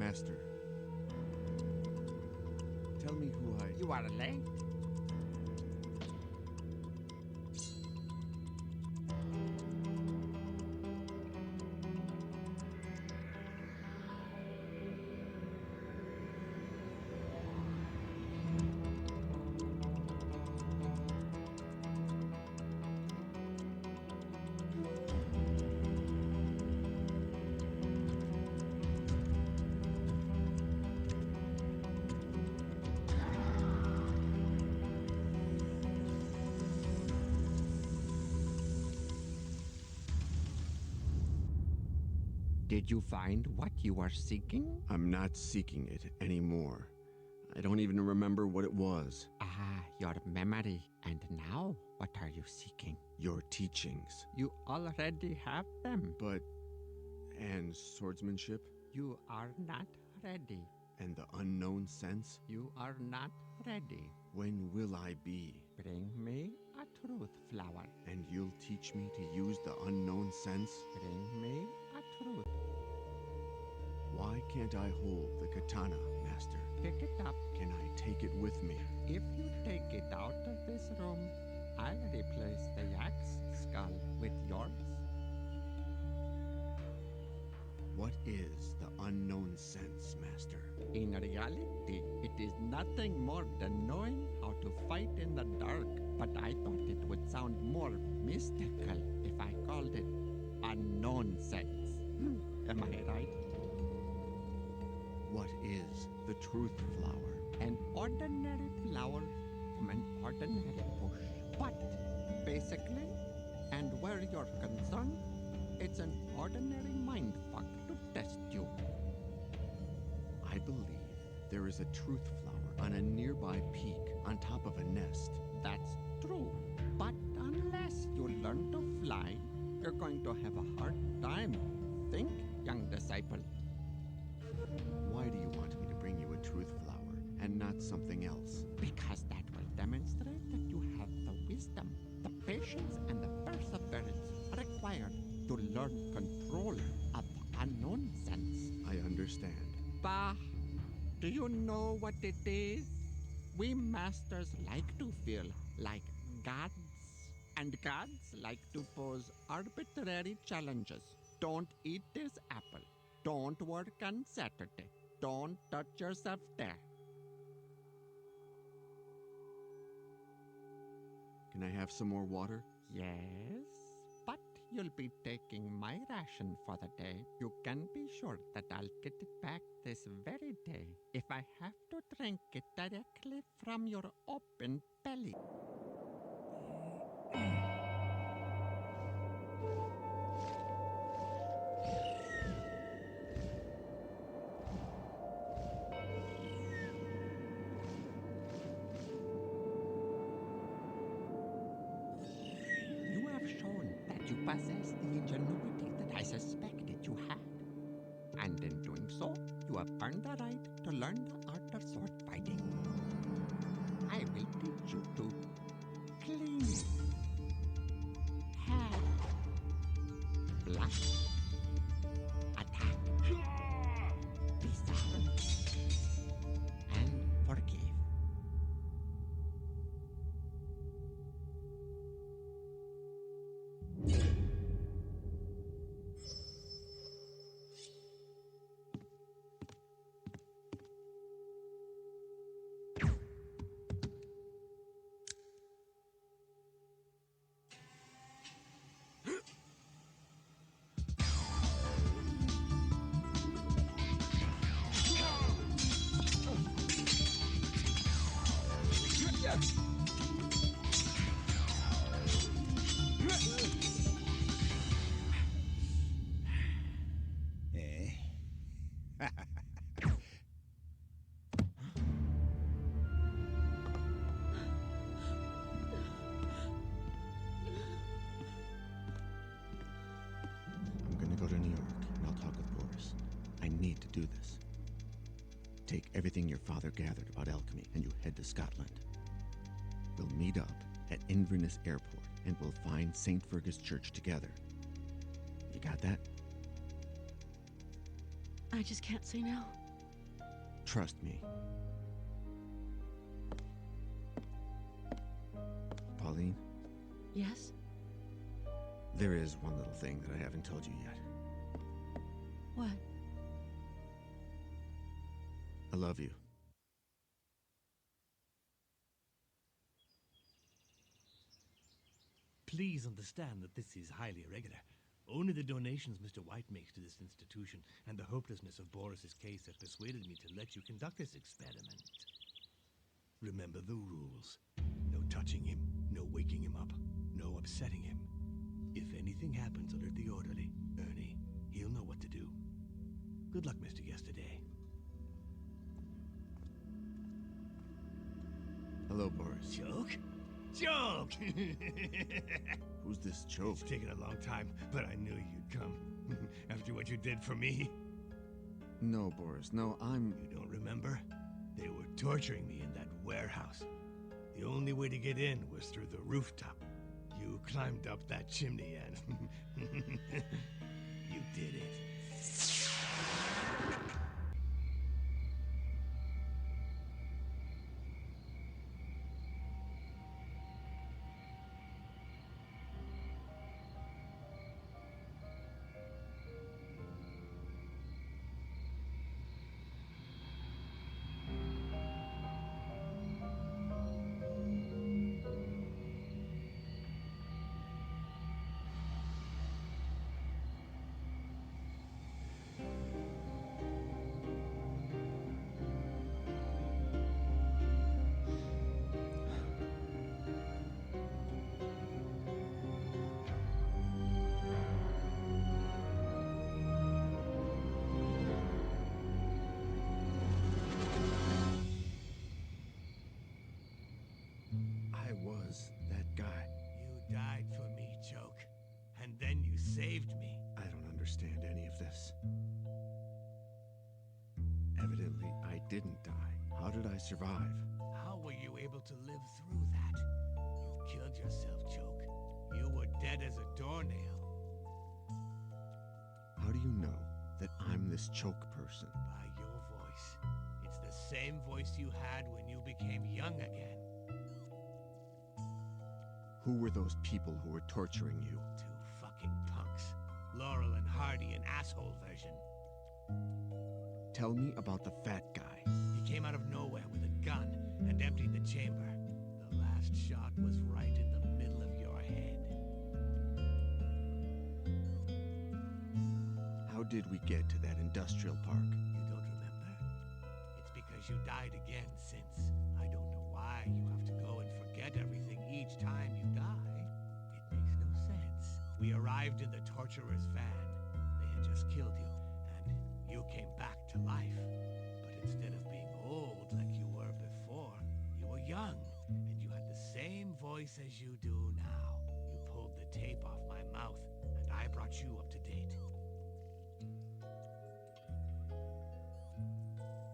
Master, tell me who I... You are late. Did you find what you are seeking? I'm not seeking it anymore. I don't even remember what it was. Ah, your memory. And now, what are you seeking? Your teachings. You already have them. But... and swordsmanship? You are not ready. And the unknown sense? You are not ready. When will I be? Bring me a truth flower. And you'll teach me to use the unknown sense? Bring me a truth. Why can't I hold the katana, Master? Pick it up. Can I take it with me? If you take it out of this room, I'll replace the axe skull with yours. What is the unknown sense, Master? In reality, it is nothing more than knowing how to fight in the dark. But I thought it would sound more mystical if I called it unknown sense. Am I right? What is the truth flower? An ordinary flower from an ordinary bush. But basically, and where you're concerned, it's an ordinary mindfuck to test you. I believe there is a truth flower on a nearby peak on top of a nest. That's true. But unless you learn to fly, you're going to have a hard time. Think, young disciple. Why do you want me to bring you a truth flower and not something else? Because that will demonstrate that you have the wisdom, the patience, and the perseverance required to learn control of the unknown sense. I understand. Bah! Do you know what it is? We masters like to feel like gods. And gods like to pose arbitrary challenges. Don't eat this apple. Don't work on Saturday. Don't touch yourself there. Can I have some more water? Yes, but you'll be taking my ration for the day. You can be sure that I'll get it back this very day if I have to drink it directly from your open belly. You have shown that you possess the ingenuity that I suspected you had. And in doing so, you have earned the right to learn the art of sword fighting. I will teach you to clean, have, block, attack, disarm, and forgive. Go to New York, and I'll talk with Boris. I need to do this. Take everything your father gathered about alchemy, and you head to Scotland. We'll meet up at Inverness Airport, and we'll find St. Fergus Church together. You got that? I just can't say no. Trust me. Pauline? Yes? There is one little thing that I haven't told you yet. What? I love you. Please understand that this is highly irregular. Only the donations Mr. White makes to this institution and the hopelessness of Boris's case have persuaded me to let you conduct this experiment. Remember the rules. No touching him, no waking him up, no upsetting him. If anything happens, alert the orderly, Ernie. He'll know what to do. Good luck, Mr. Yesterday. Hello, Boris. Joke? Joke! Who's this joke? It's taken a long time, but I knew you'd come. After what you did for me. No, Boris, no, You don't remember? They were torturing me in that warehouse. The only way to get in was through the rooftop. You climbed up that chimney and... you did it. Died for me, Joke. And then you saved me. I don't understand any of this. Evidently, I didn't die. How did I survive? How were you able to live through that? You killed yourself, Joke. You were dead as a doornail. How do you know that I'm this choke person? By your voice. It's the same voice you had when you became young again. Who were those people who were torturing you? Two fucking punks. Laurel and Hardy, an asshole version. Tell me about the fat guy. He came out of nowhere with a gun and emptied the chamber. The last shot was right in the middle of your head. How did we get to that industrial park? You don't remember? It's because you died again since. I don't know why you have to go and forget everything each time you die. It makes no sense. We arrived in the torturer's van. They had just killed you, and you came back to life. But instead of being old like you were before, you were young, and you had the same voice as you do now. You pulled the tape off my mouth, and I brought you up to date.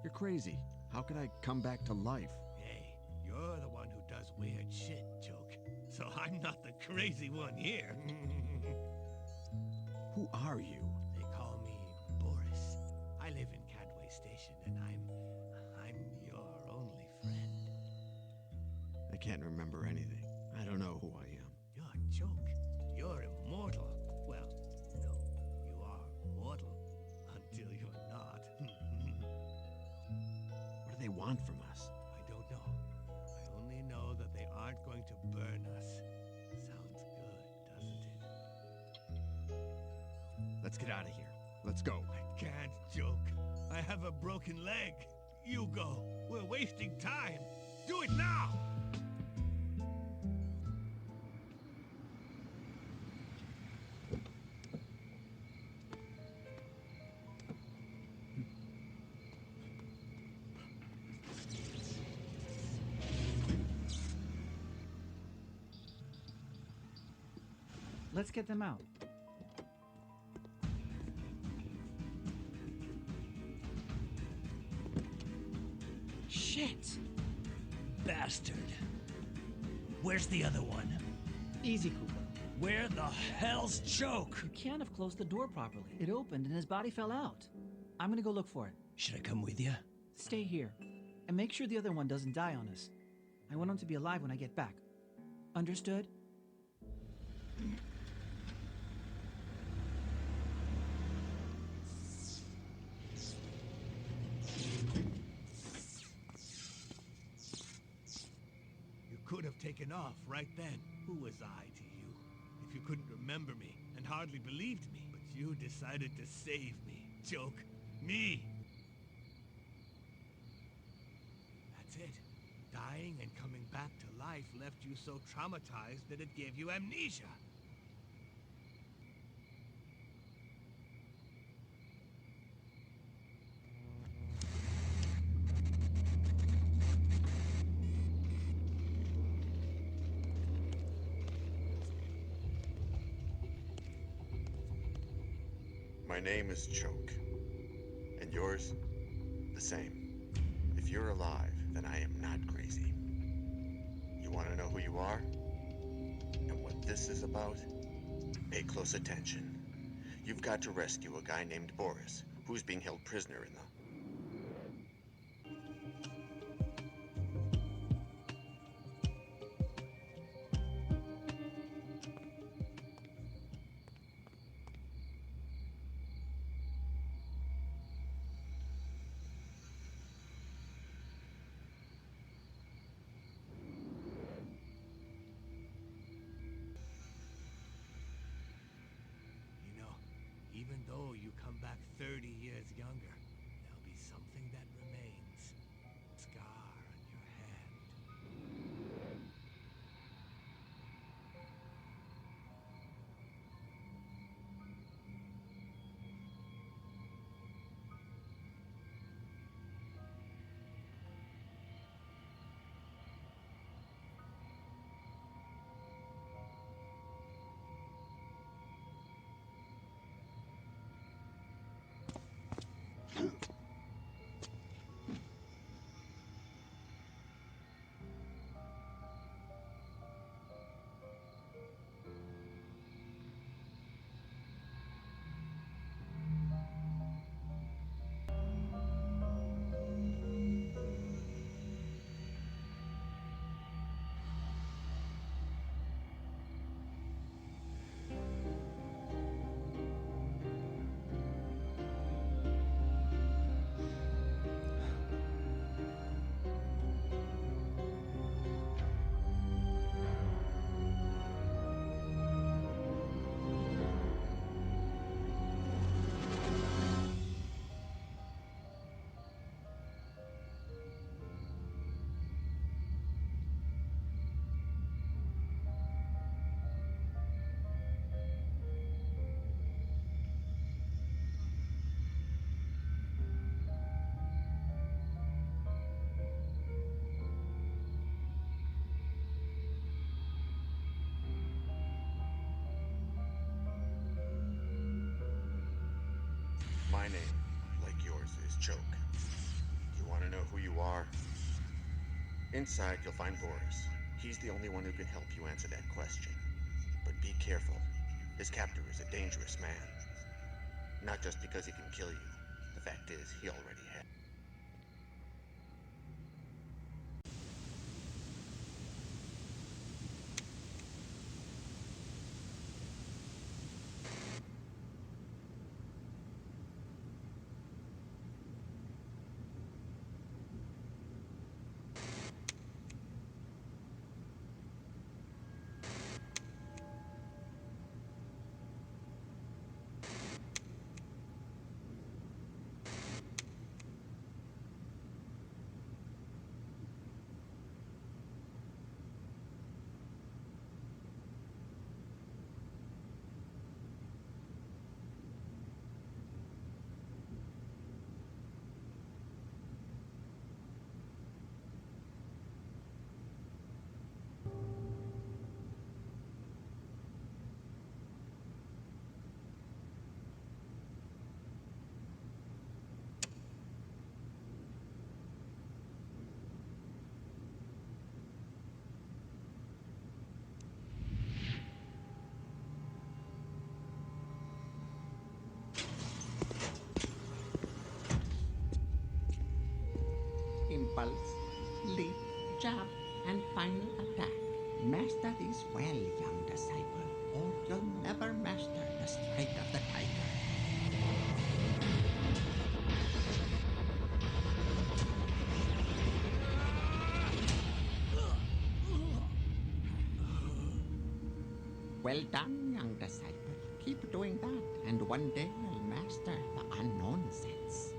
You're crazy. How could I come back to life? Hey, you're the one who does weird shit, Joke. So I'm not the crazy one here. Who are you? They call me Boris. I live in Cadway Station, and I'm your only friend. I can't remember anything. I don't know who I am. You're Joke. You're immortal. Well, no, you are mortal. Until you're not. What do they want from us? I don't know. I only know that they aren't going to burn us. Sounds good, doesn't it? Let's get out of here. Let's go. I can't, Joke. I have a broken leg. You go. We're wasting time. Do it now! Let's get them out. Shit! Bastard. Where's the other one? Easy, Cooper. Where the hell's Joke? You can't have closed the door properly. It opened and his body fell out. I'm gonna go look for it. Should I come with you? Stay here, and make sure the other one doesn't die on us. I want him to be alive when I get back. Understood? You could have taken off right then. Who was I to you? If you couldn't remember me and hardly believed me, but you decided to save me. Joke. Me! That's it. Dying and coming back to life left you so traumatized that it gave you amnesia. My name is Choke. And yours? The same. If you're alive, then I am not crazy. You want to know who you are? And what this is about? Pay close attention. You've got to rescue a guy named Boris, who's being held prisoner in the... Even though you come back 30 years younger, there'll be something that remains. Scar on your hand. My name, like yours, is Choke. You want to know who you are? Inside, you'll find Boris. He's the only one who can help you answer that question. But be careful. His captor is a dangerous man. Not just because he can kill you. The fact is, he already has. Well done, young disciple. Keep doing that, and one day you'll master the unknown sense.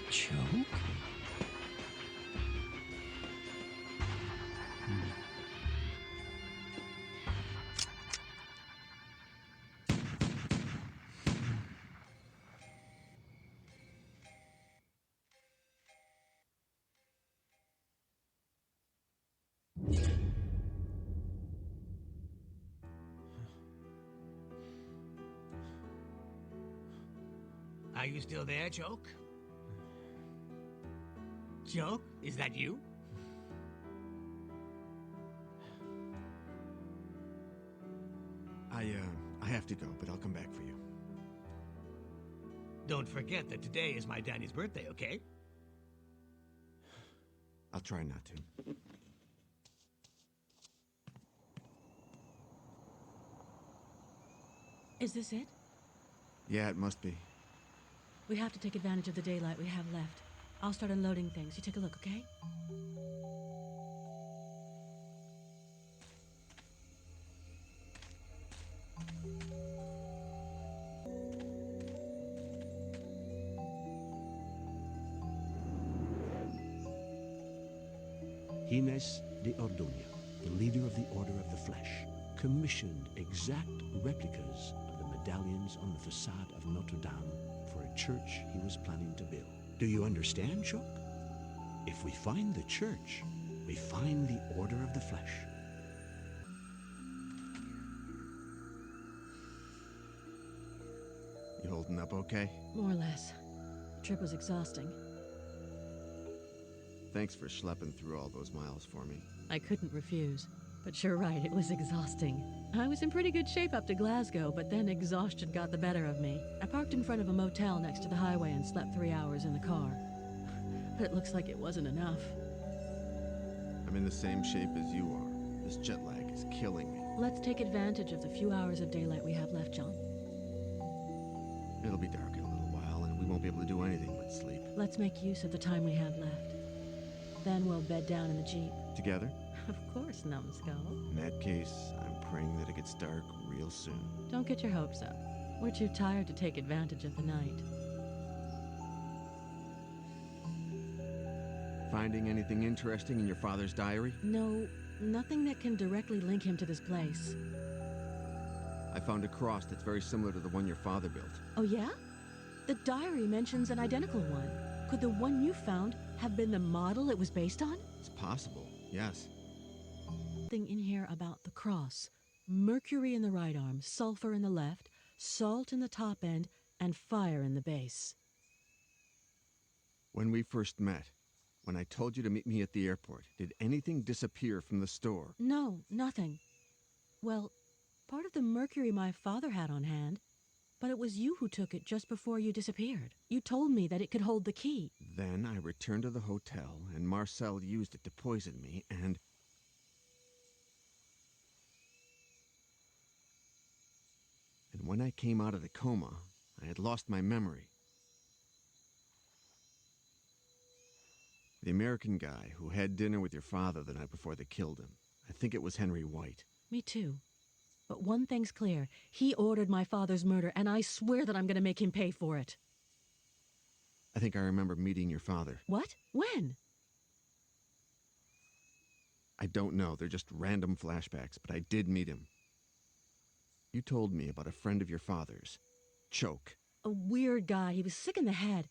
Choke? Are you still there, Choke? Choke, is that you? I have to go, but I'll come back for you. Don't forget that today is my Danny's birthday, okay? I'll try not to. Is this it? Yeah, it must be. We have to take advantage of the daylight we have left. I'll start unloading things. You take a look, okay? Gines de Orduña, the leader of the Order of the Flesh, commissioned exact replicas of the medallions on the facade of Notre Dame for a church he was planning to build. Do you understand, Chuck? If we find the church, we find the Order of the Flesh. You holding up okay? More or less. The trip was exhausting. Thanks for schlepping through all those miles for me. I couldn't refuse. But you're right, it was exhausting. I was in pretty good shape up to Glasgow, but then exhaustion got the better of me. I parked in front of a motel next to the highway and slept 3 hours in the car. But it looks like it wasn't enough. I'm in the same shape as you are. This jet lag is killing me. Let's take advantage of the few hours of daylight we have left, John. It'll be dark in a little while, and we won't be able to do anything but sleep. Let's make use of the time we have left. Then we'll bed down in the Jeep. Together? Of course, numbskull. In that case, I'm praying that it gets dark real soon. Don't get your hopes up. We're too tired to take advantage of the night. Finding anything interesting in your father's diary? No, nothing that can directly link him to this place. I found a cross that's very similar to the one your father built. Oh, yeah? The diary mentions an identical one. Could the one you found have been the model it was based on? It's possible, yes. Thing in here about the cross. Mercury in the right arm, sulfur in the left, salt in the top end, and fire in the base. When we first met, when I told you to meet me at the airport, did anything disappear from the store? No, nothing. Well, part of the mercury my father had on hand, but it was you who took it just before you disappeared. You told me that it could hold the key. Then I returned to the hotel, and Marcel used it to poison me, and... And when I came out of the coma, I had lost my memory. The American guy who had dinner with your father the night before they killed him, I think it was Henry White. Me too. But one thing's clear. He ordered my father's murder, and I swear that I'm going to make him pay for it. I think I remember meeting your father. What? When? I don't know. They're just random flashbacks, but I did meet him. You told me about a friend of your father's, Choke. A weird guy. He was sick in the head.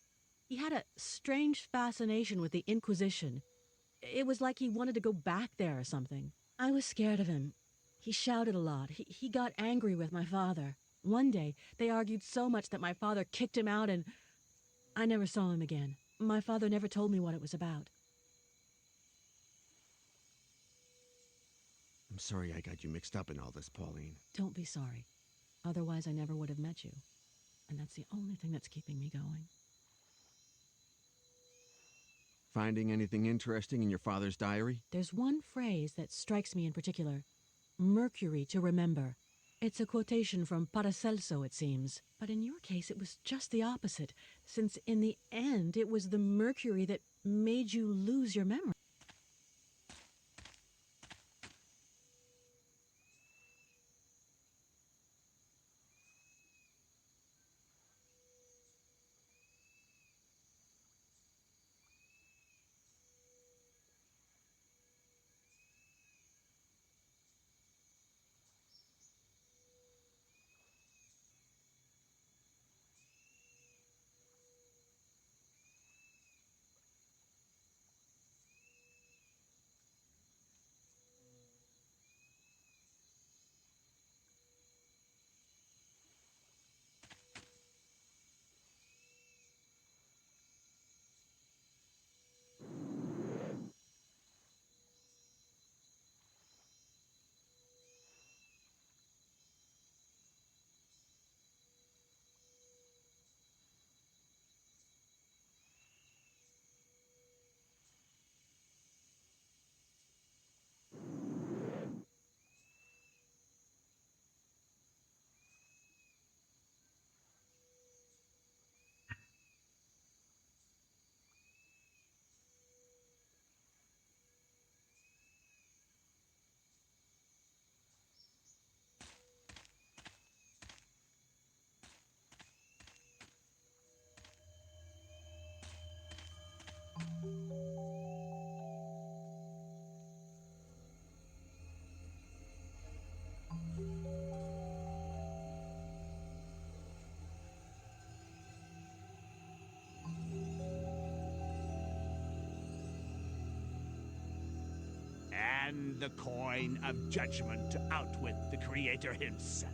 He had a strange fascination with the Inquisition. It was like he wanted to go back there or something. I was scared of him. He shouted a lot. He got angry with my father. One day, they argued so much that my father kicked him out and I never saw him again. My father never told me what it was about. I'm sorry I got you mixed up in all this, Pauline. Don't be sorry. Otherwise, I never would have met you. And that's the only thing that's keeping me going. Finding anything interesting in your father's diary? There's one phrase that strikes me in particular. Mercury to remember. It's a quotation from Paracelso, it seems. But in your case, it was just the opposite, since in the end, it was the mercury that made you lose your memory. And the coin of judgment to outwit the Creator himself.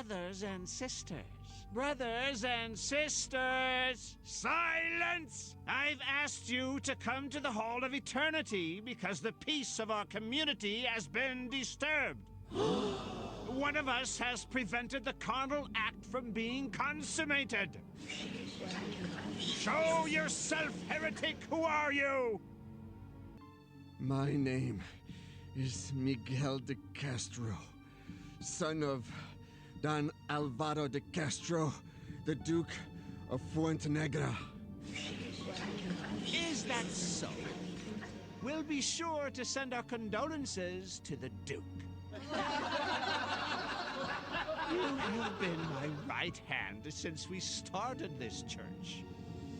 brothers and sisters. Brothers and sisters! Silence! I've asked you to come to the Hall of Eternity because the peace of our community has been disturbed. One of us has prevented the carnal act from being consummated. Show yourself, heretic! Who are you? My name is Miguel de Castro, son of Don Alvaro de Castro, the Duke of Fuentenegra. Is that so? We'll be sure to send our condolences to the Duke. You have been my right hand since we started this church.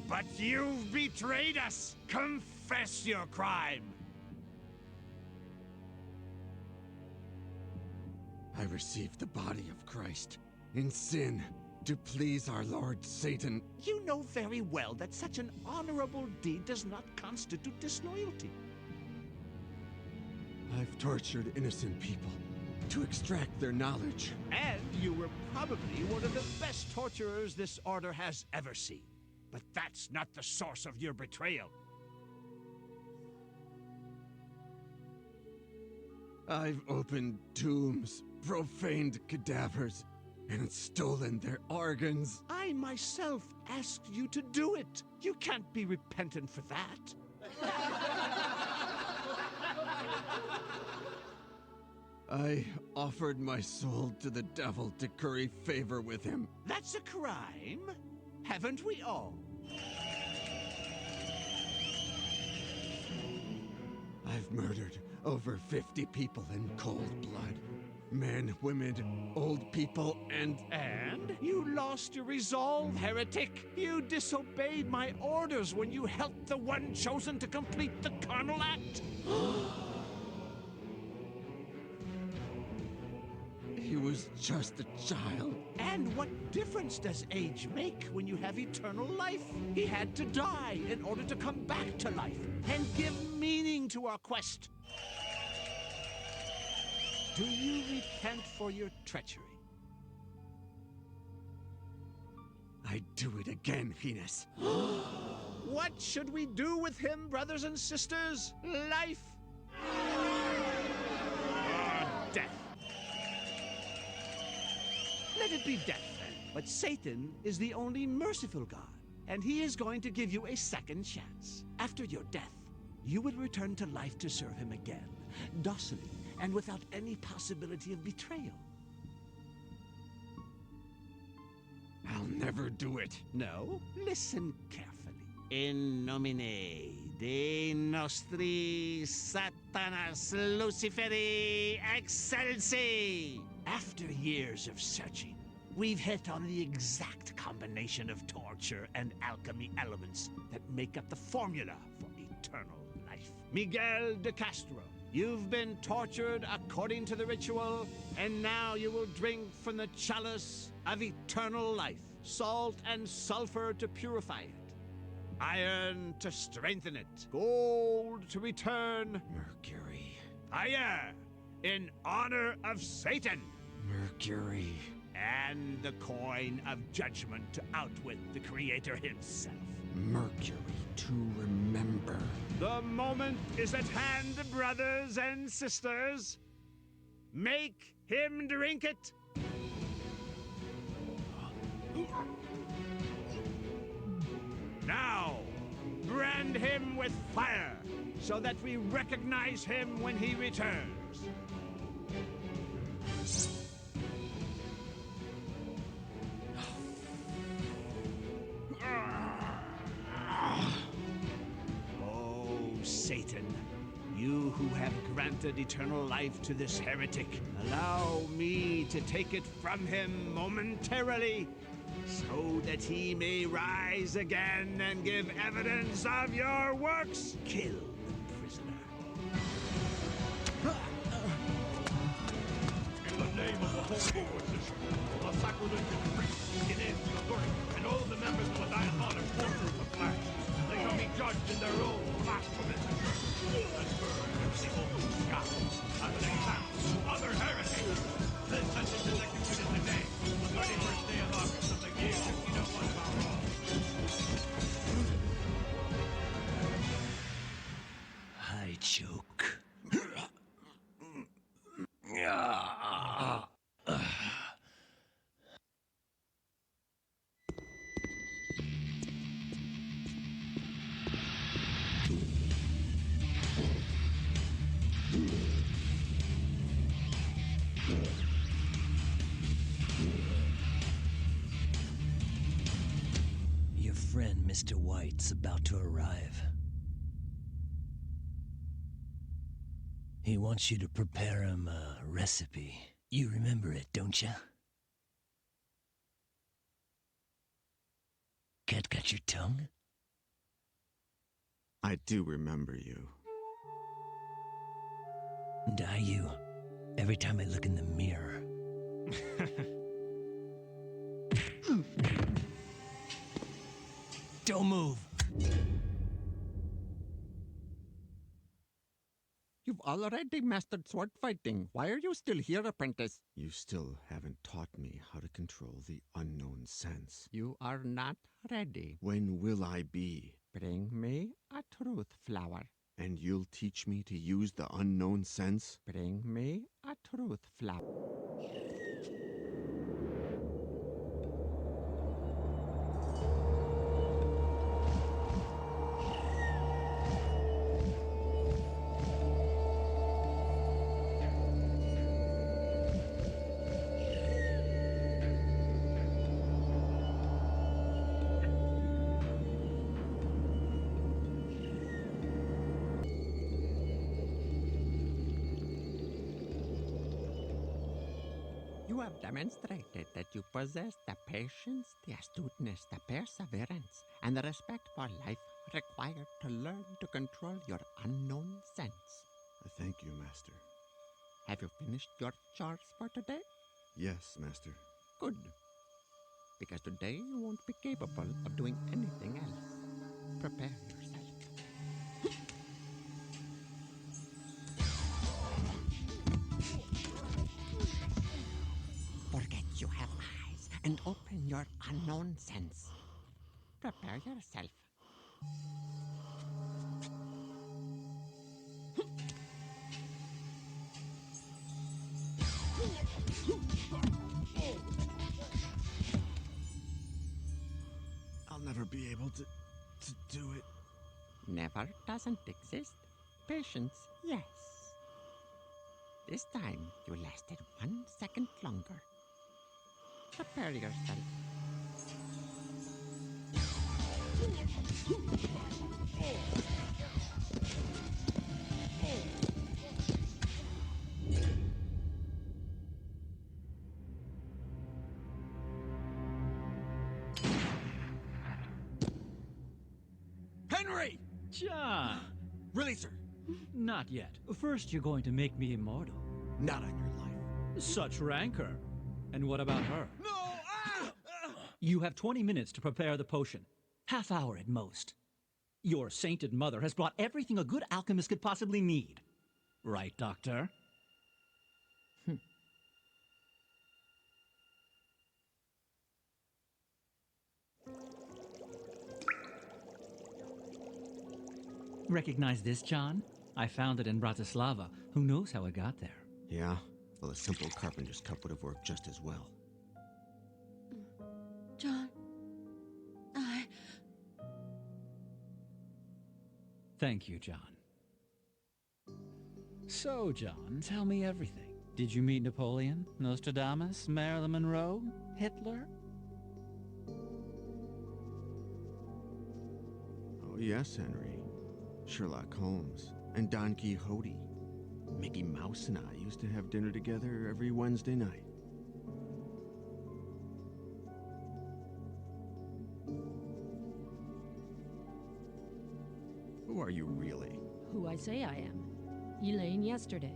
But you've betrayed us! Confess your crime! I received the body of Christ in sin to please our Lord Satan. You know very well that such an honorable deed does not constitute disloyalty. I've tortured innocent people to extract their knowledge. And you were probably one of the best torturers this order has ever seen. But that's not the source of your betrayal. I've opened tombs, profaned cadavers, and stolen their organs. I myself asked you to do it. You can't be repentant for that. I offered my soul to the devil to curry favor with him. That's a crime. Haven't we all? I've murdered over 50 people in cold blood. Men, women, old people, and... And? You lost your resolve, heretic! You disobeyed my orders when you helped the one chosen to complete the carnal act! He was just a child. And what difference does age make when you have eternal life? He had to die in order to come back to life and give meaning to our quest. Do you repent for your treachery? I'd do it again, Venus. What should we do with him, brothers and sisters? Life? Or death? Let it be death, then. But Satan is the only merciful God, and he is going to give you a second chance. After your death, you will return to life to serve him again, docilely, and without any possibility of betrayal. I'll never do it. No? Listen carefully. In nomine Dei nostri Satanas Luciferi excelsi. After years of searching, we've hit on the exact combination of torture and alchemy elements that make up the formula for eternal life. Miguel de Castro, you've been tortured according to the ritual, and now you will drink from the chalice of eternal life. Salt and sulfur to purify it. Iron to strengthen it. Gold to return. Mercury. Fire in honor of Satan. Mercury. And the coin of judgment to outwit the Creator himself. Mercury to remember. The moment is at hand, brothers and sisters. Make him drink it. Now, brand him with fire, so that we recognize him when he returns. Oh, Satan, you who have granted eternal life to this heretic, allow me to take it from him momentarily, so that he may rise again and give evidence of your works. Kill the prisoner. In the name of the Holy Inquisition, the sacrilegious priests, Inez, and all the members of the diabolic forces of flesh, they shall be judged in their own blasphemous and burned in the open sky as an example to other heretics. This sentence is executed today. joke. Your friend, Mr. White's about to arrive. He wants you to prepare him a recipe. You remember it, don't you? Cat got your tongue? I do remember you. And I you, every time I look in the mirror. Don't move. You've already mastered sword fighting. Why are you still here, apprentice? You still haven't taught me how to control the unknown sense. You are not ready. When will I be? Bring me a truth flower. And you'll teach me to use the unknown sense? Bring me a truth flower. You have demonstrated that you possess the patience, the astuteness, the perseverance, and the respect for life required to learn to control your unknown sense. Thank you, Master. Have you finished your chores for today? Yes, Master. Good. Because today you won't be capable of doing anything else. Prepare yourself. Forget you have eyes and open your unknown sense. Prepare yourself. I'll never be able to do it. Never doesn't exist. Patience, yes. This time you lasted 1 second longer. Prepare yourself. Henry! John! Release her. Not yet. First, you're going to make me immortal. Not on your life. Such rancor. And what about her? No! You have 20 minutes to prepare the potion. Half hour at most. Your sainted mother has brought everything a good alchemist could possibly need. Right, Doctor? Recognize this, John? I found it in Bratislava. Who knows how it got there? Yeah? Well, a simple carpenter's cup would have worked just as well. John, Thank you, John. So, John, tell me everything. Did you meet Napoleon, Nostradamus, Marilyn Monroe, Hitler? Oh, yes, Henry. Sherlock Holmes and Don Quixote. Mickey Mouse and I used to have dinner together every Wednesday night. Who are you really? who I say I am. Elaine yesterday.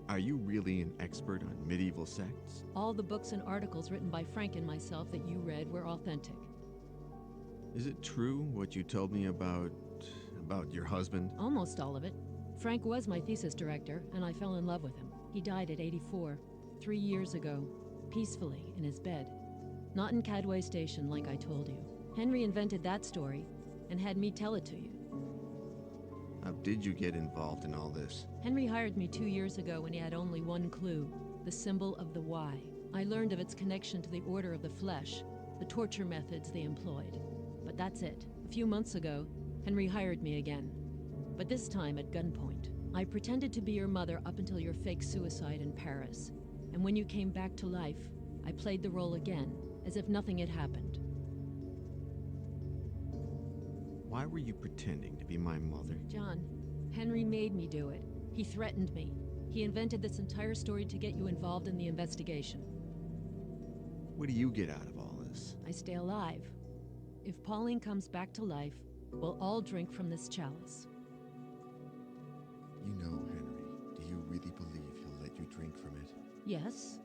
Are you really an expert on medieval sects? All the books and articles written by Frank and myself that you read were authentic. Is it true what you told me about your husband? Almost all of it. Frank was my thesis director, and I fell in love with him. He died at 84, 3 years ago, peacefully in his bed. Not in Cadway Station, like I told you. Henry invented that story and had me tell it to you. How did you get involved in all this? Henry hired me 2 years ago when he had only one clue, the symbol of the Y. I learned of its connection to the Order of the Flesh, the torture methods they employed. But that's it. A few months ago, Henry hired me again. But this time at gunpoint. I pretended to be your mother up until your fake suicide in Paris. And when you came back to life, I played the role again, as if nothing had happened. Why were you pretending to be my mother? John, Henry made me do it. He threatened me. He invented this entire story to get you involved in the investigation. What do you get out of all this? I stay alive. If Pauline comes back to life, we'll all drink from this chalice. You know, Henry, do you really believe he'll let you drink from it? Yes.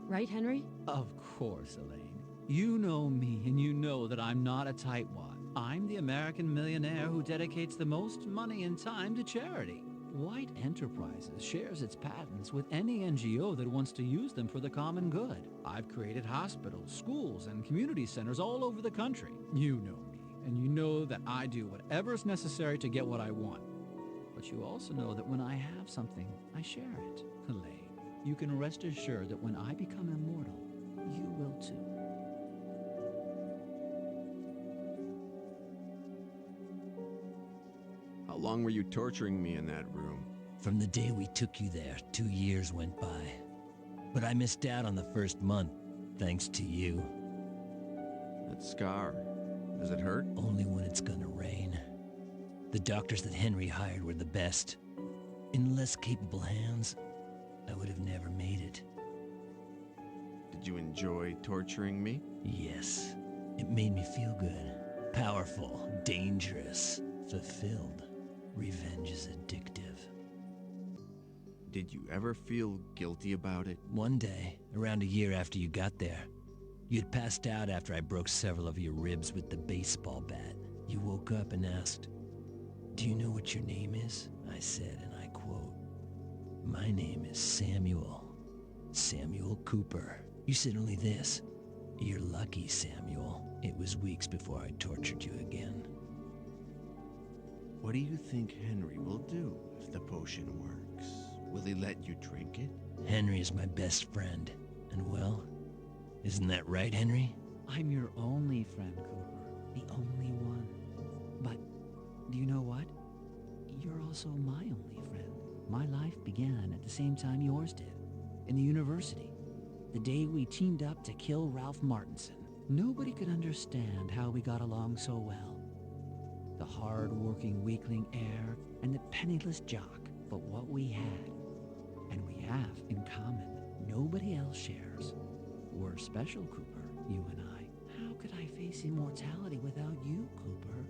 Right, Henry? Of course, Elaine. You know me, and you know that I'm not a tightwad. I'm the American millionaire who dedicates the most money and time to charity. White Enterprises shares its patents with any NGO that wants to use them for the common good. I've created hospitals, schools, and community centers all over the country. You know me, and you know that I do whatever's necessary to get what I want. But you also know that when I have something, I share it. Elaine, you can rest assured that when I become immortal, you will too. How long were you torturing me in that room? From the day we took you there, 2 years went by. But I missed out on the first month, thanks to you. That scar, does it hurt? Only when it's gonna rain. The doctors that Henry hired were the best. In less capable hands, I would have never made it. Did you enjoy torturing me? Yes. It made me feel good. Powerful, dangerous, fulfilled. Revenge is addictive. Did you ever feel guilty about it? One day, around a year after you got there, you had passed out after I broke several of your ribs with the baseball bat. You woke up and asked, "Do you know what your name is?" I said, and I quote, "My name is Samuel. Samuel Cooper." You said only this, "You're lucky, Samuel. It was weeks before I tortured you again." What do you think Henry will do if the potion works? Will he let you drink it? Henry is my best friend. And well, isn't that right, Henry? I'm your only friend, Cooper. The only one. But do you know what? You're also my only friend. My life began at the same time yours did. In the university. The day we teamed up to kill Ralph Martinson. Nobody could understand how we got along so well. The hard-working weakling heir and the penniless jock. But what we had, and we have in common, nobody else shares. We're special, Cooper, you and I. How could I face immortality without you, Cooper?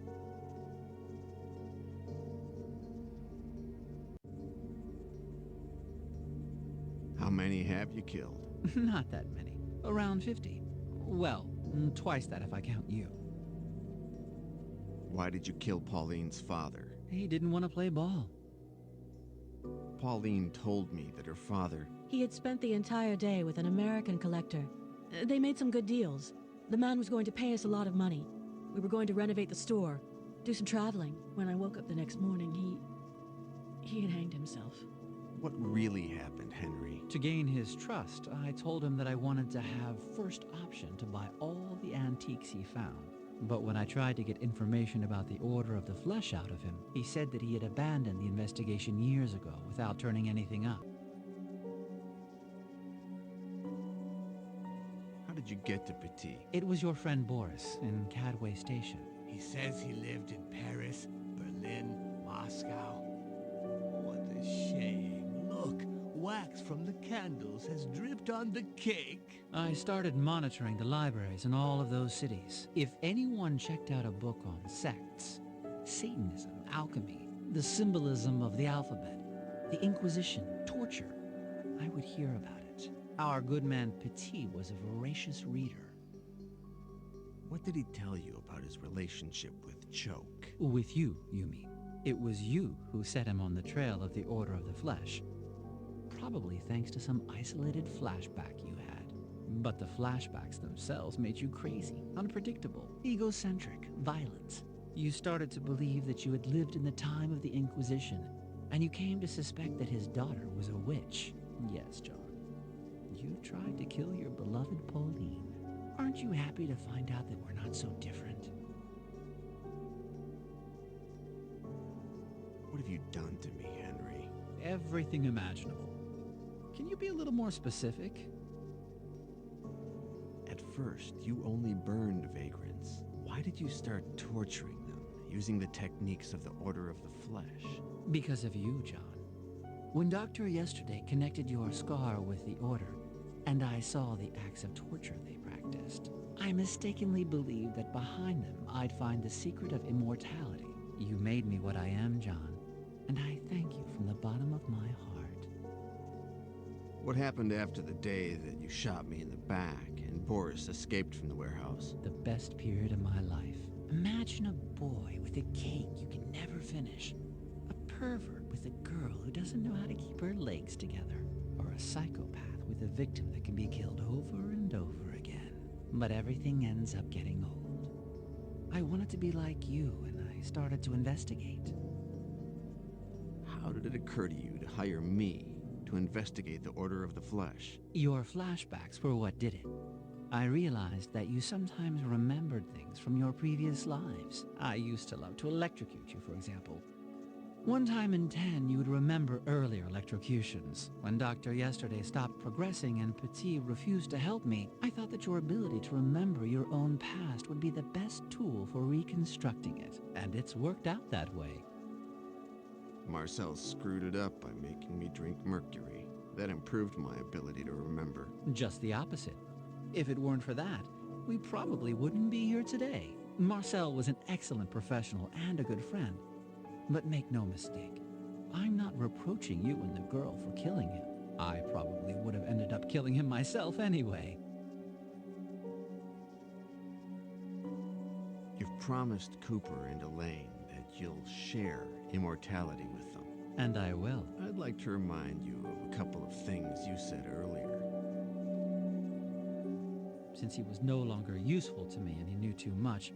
How many have you killed? Not that many. Around 50. Well, twice that if I count you. Why did you kill Pauline's father? He didn't want to play ball. Pauline told me that her father... He had spent the entire day with an American collector. They made some good deals. The man was going to pay us a lot of money. We were going to renovate the store, do some traveling. When I woke up the next morning, he had hanged himself. What really happened, Henry? To gain his trust, I told him that I wanted to have first option to buy all the antiques he found. But when I tried to get information about the Order of the Flesh out of him, he said that he had abandoned the investigation years ago without turning anything up. How did you get to Petit? It was your friend Boris in Cadway Station. He says he lived in Paris, Berlin, Moscow. What a shame. Look, wax from the candles has dripped on the cake. I started monitoring the libraries in all of those cities. If anyone checked out a book on sects, Satanism, alchemy, the symbolism of the alphabet, the Inquisition, torture, I would hear about it. Our good man Petit was a voracious reader. What did he tell you about his relationship with Choke? With you, you mean. It was you who set him on the trail of the Order of the Flesh. Probably thanks to some isolated flashback you had. But the flashbacks themselves made you crazy, unpredictable, egocentric, violent. You started to believe that you had lived in the time of the Inquisition, and you came to suspect that his daughter was a witch. Yes, John. You tried to kill your beloved Pauline. Aren't you happy to find out that we're not so different? What have you done to me, Henry? Everything imaginable. Can you be a little more specific? At first, you only burned vagrants. Why did you start torturing them, using the techniques of the Order of the Flesh? Because of you, John. When Doctor yesterday connected your scar with the Order, and I saw the acts of torture they practiced, I mistakenly believed that behind them I'd find the secret of immortality. You made me what I am, John, and I thank you from the bottom of my heart. What happened after the day that you shot me in the back and Boris escaped from the warehouse? The best period of my life. Imagine a boy with a cake you can never finish. A pervert with a girl who doesn't know how to keep her legs together. Or a psychopath with a victim that can be killed over and over again. But everything ends up getting old. I wanted to be like you, and I started to investigate. How did it occur to you to hire me to investigate the Order of the Flesh? Your flashbacks were what did it. I realized that you sometimes remembered things from your previous lives. I used to love to electrocute you, for example. One time in 10, you would remember earlier electrocutions. When Doctor yesterday stopped progressing and Petit refused to help me, I thought that your ability to remember your own past would be the best tool for reconstructing it. And it's worked out that way. Marcel screwed it up by making me drink mercury. That improved my ability to remember. Just the opposite. If it weren't for that, we probably wouldn't be here today. Marcel was an excellent professional and a good friend. But make no mistake, I'm not reproaching you and the girl for killing him. I probably would have ended up killing him myself anyway. You've promised Cooper and Elaine that you'll share immortality with them. And I will. I'd like to remind you of a couple of things you said earlier. Since he was no longer useful to me and he knew too much,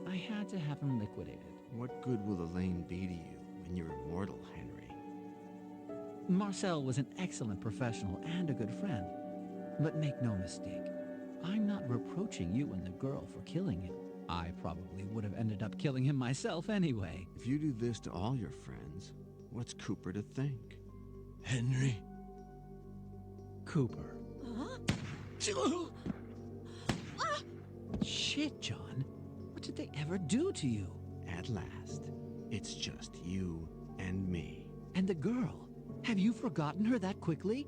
I had to have him liquidated. What good will Elaine be to you when you're immortal, Henry? Marcel was an excellent professional and a good friend. But make no mistake, I'm not reproaching you and the girl for killing him. I probably would have ended up killing him myself anyway. If you do this to all your friends, what's Cooper to think? Henry? Cooper. Shit, John. What did they ever do to you? At last, it's just you and me. And the girl? Have you forgotten her that quickly?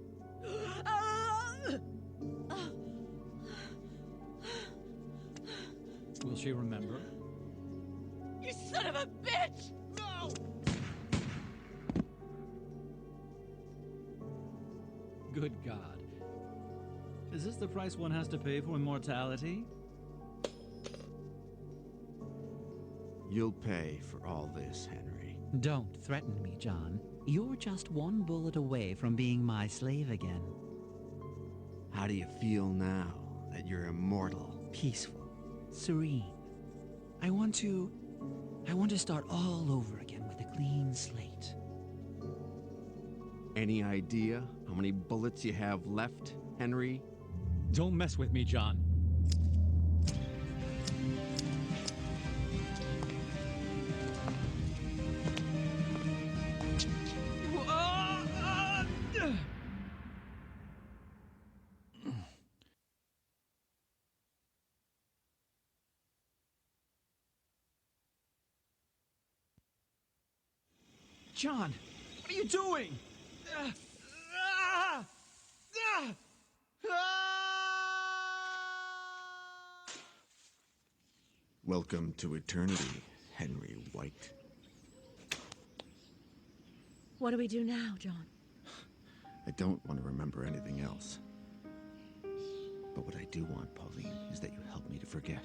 Will she remember? You son of a bitch! No! Good God. Is this the price one has to pay for immortality? You'll pay for all this, Henry. Don't threaten me, John. You're just one bullet away from being my slave again. How do you feel now that you're immortal? Peaceful. Serene. I want to start all over again with a clean slate. Any idea how many bullets you have left, Henry? Don't mess with me, John. John, what are you doing? Welcome to eternity, Henry White. What do we do now, John? I don't want to remember anything else. But what I do want, Pauline, is that you help me to forget.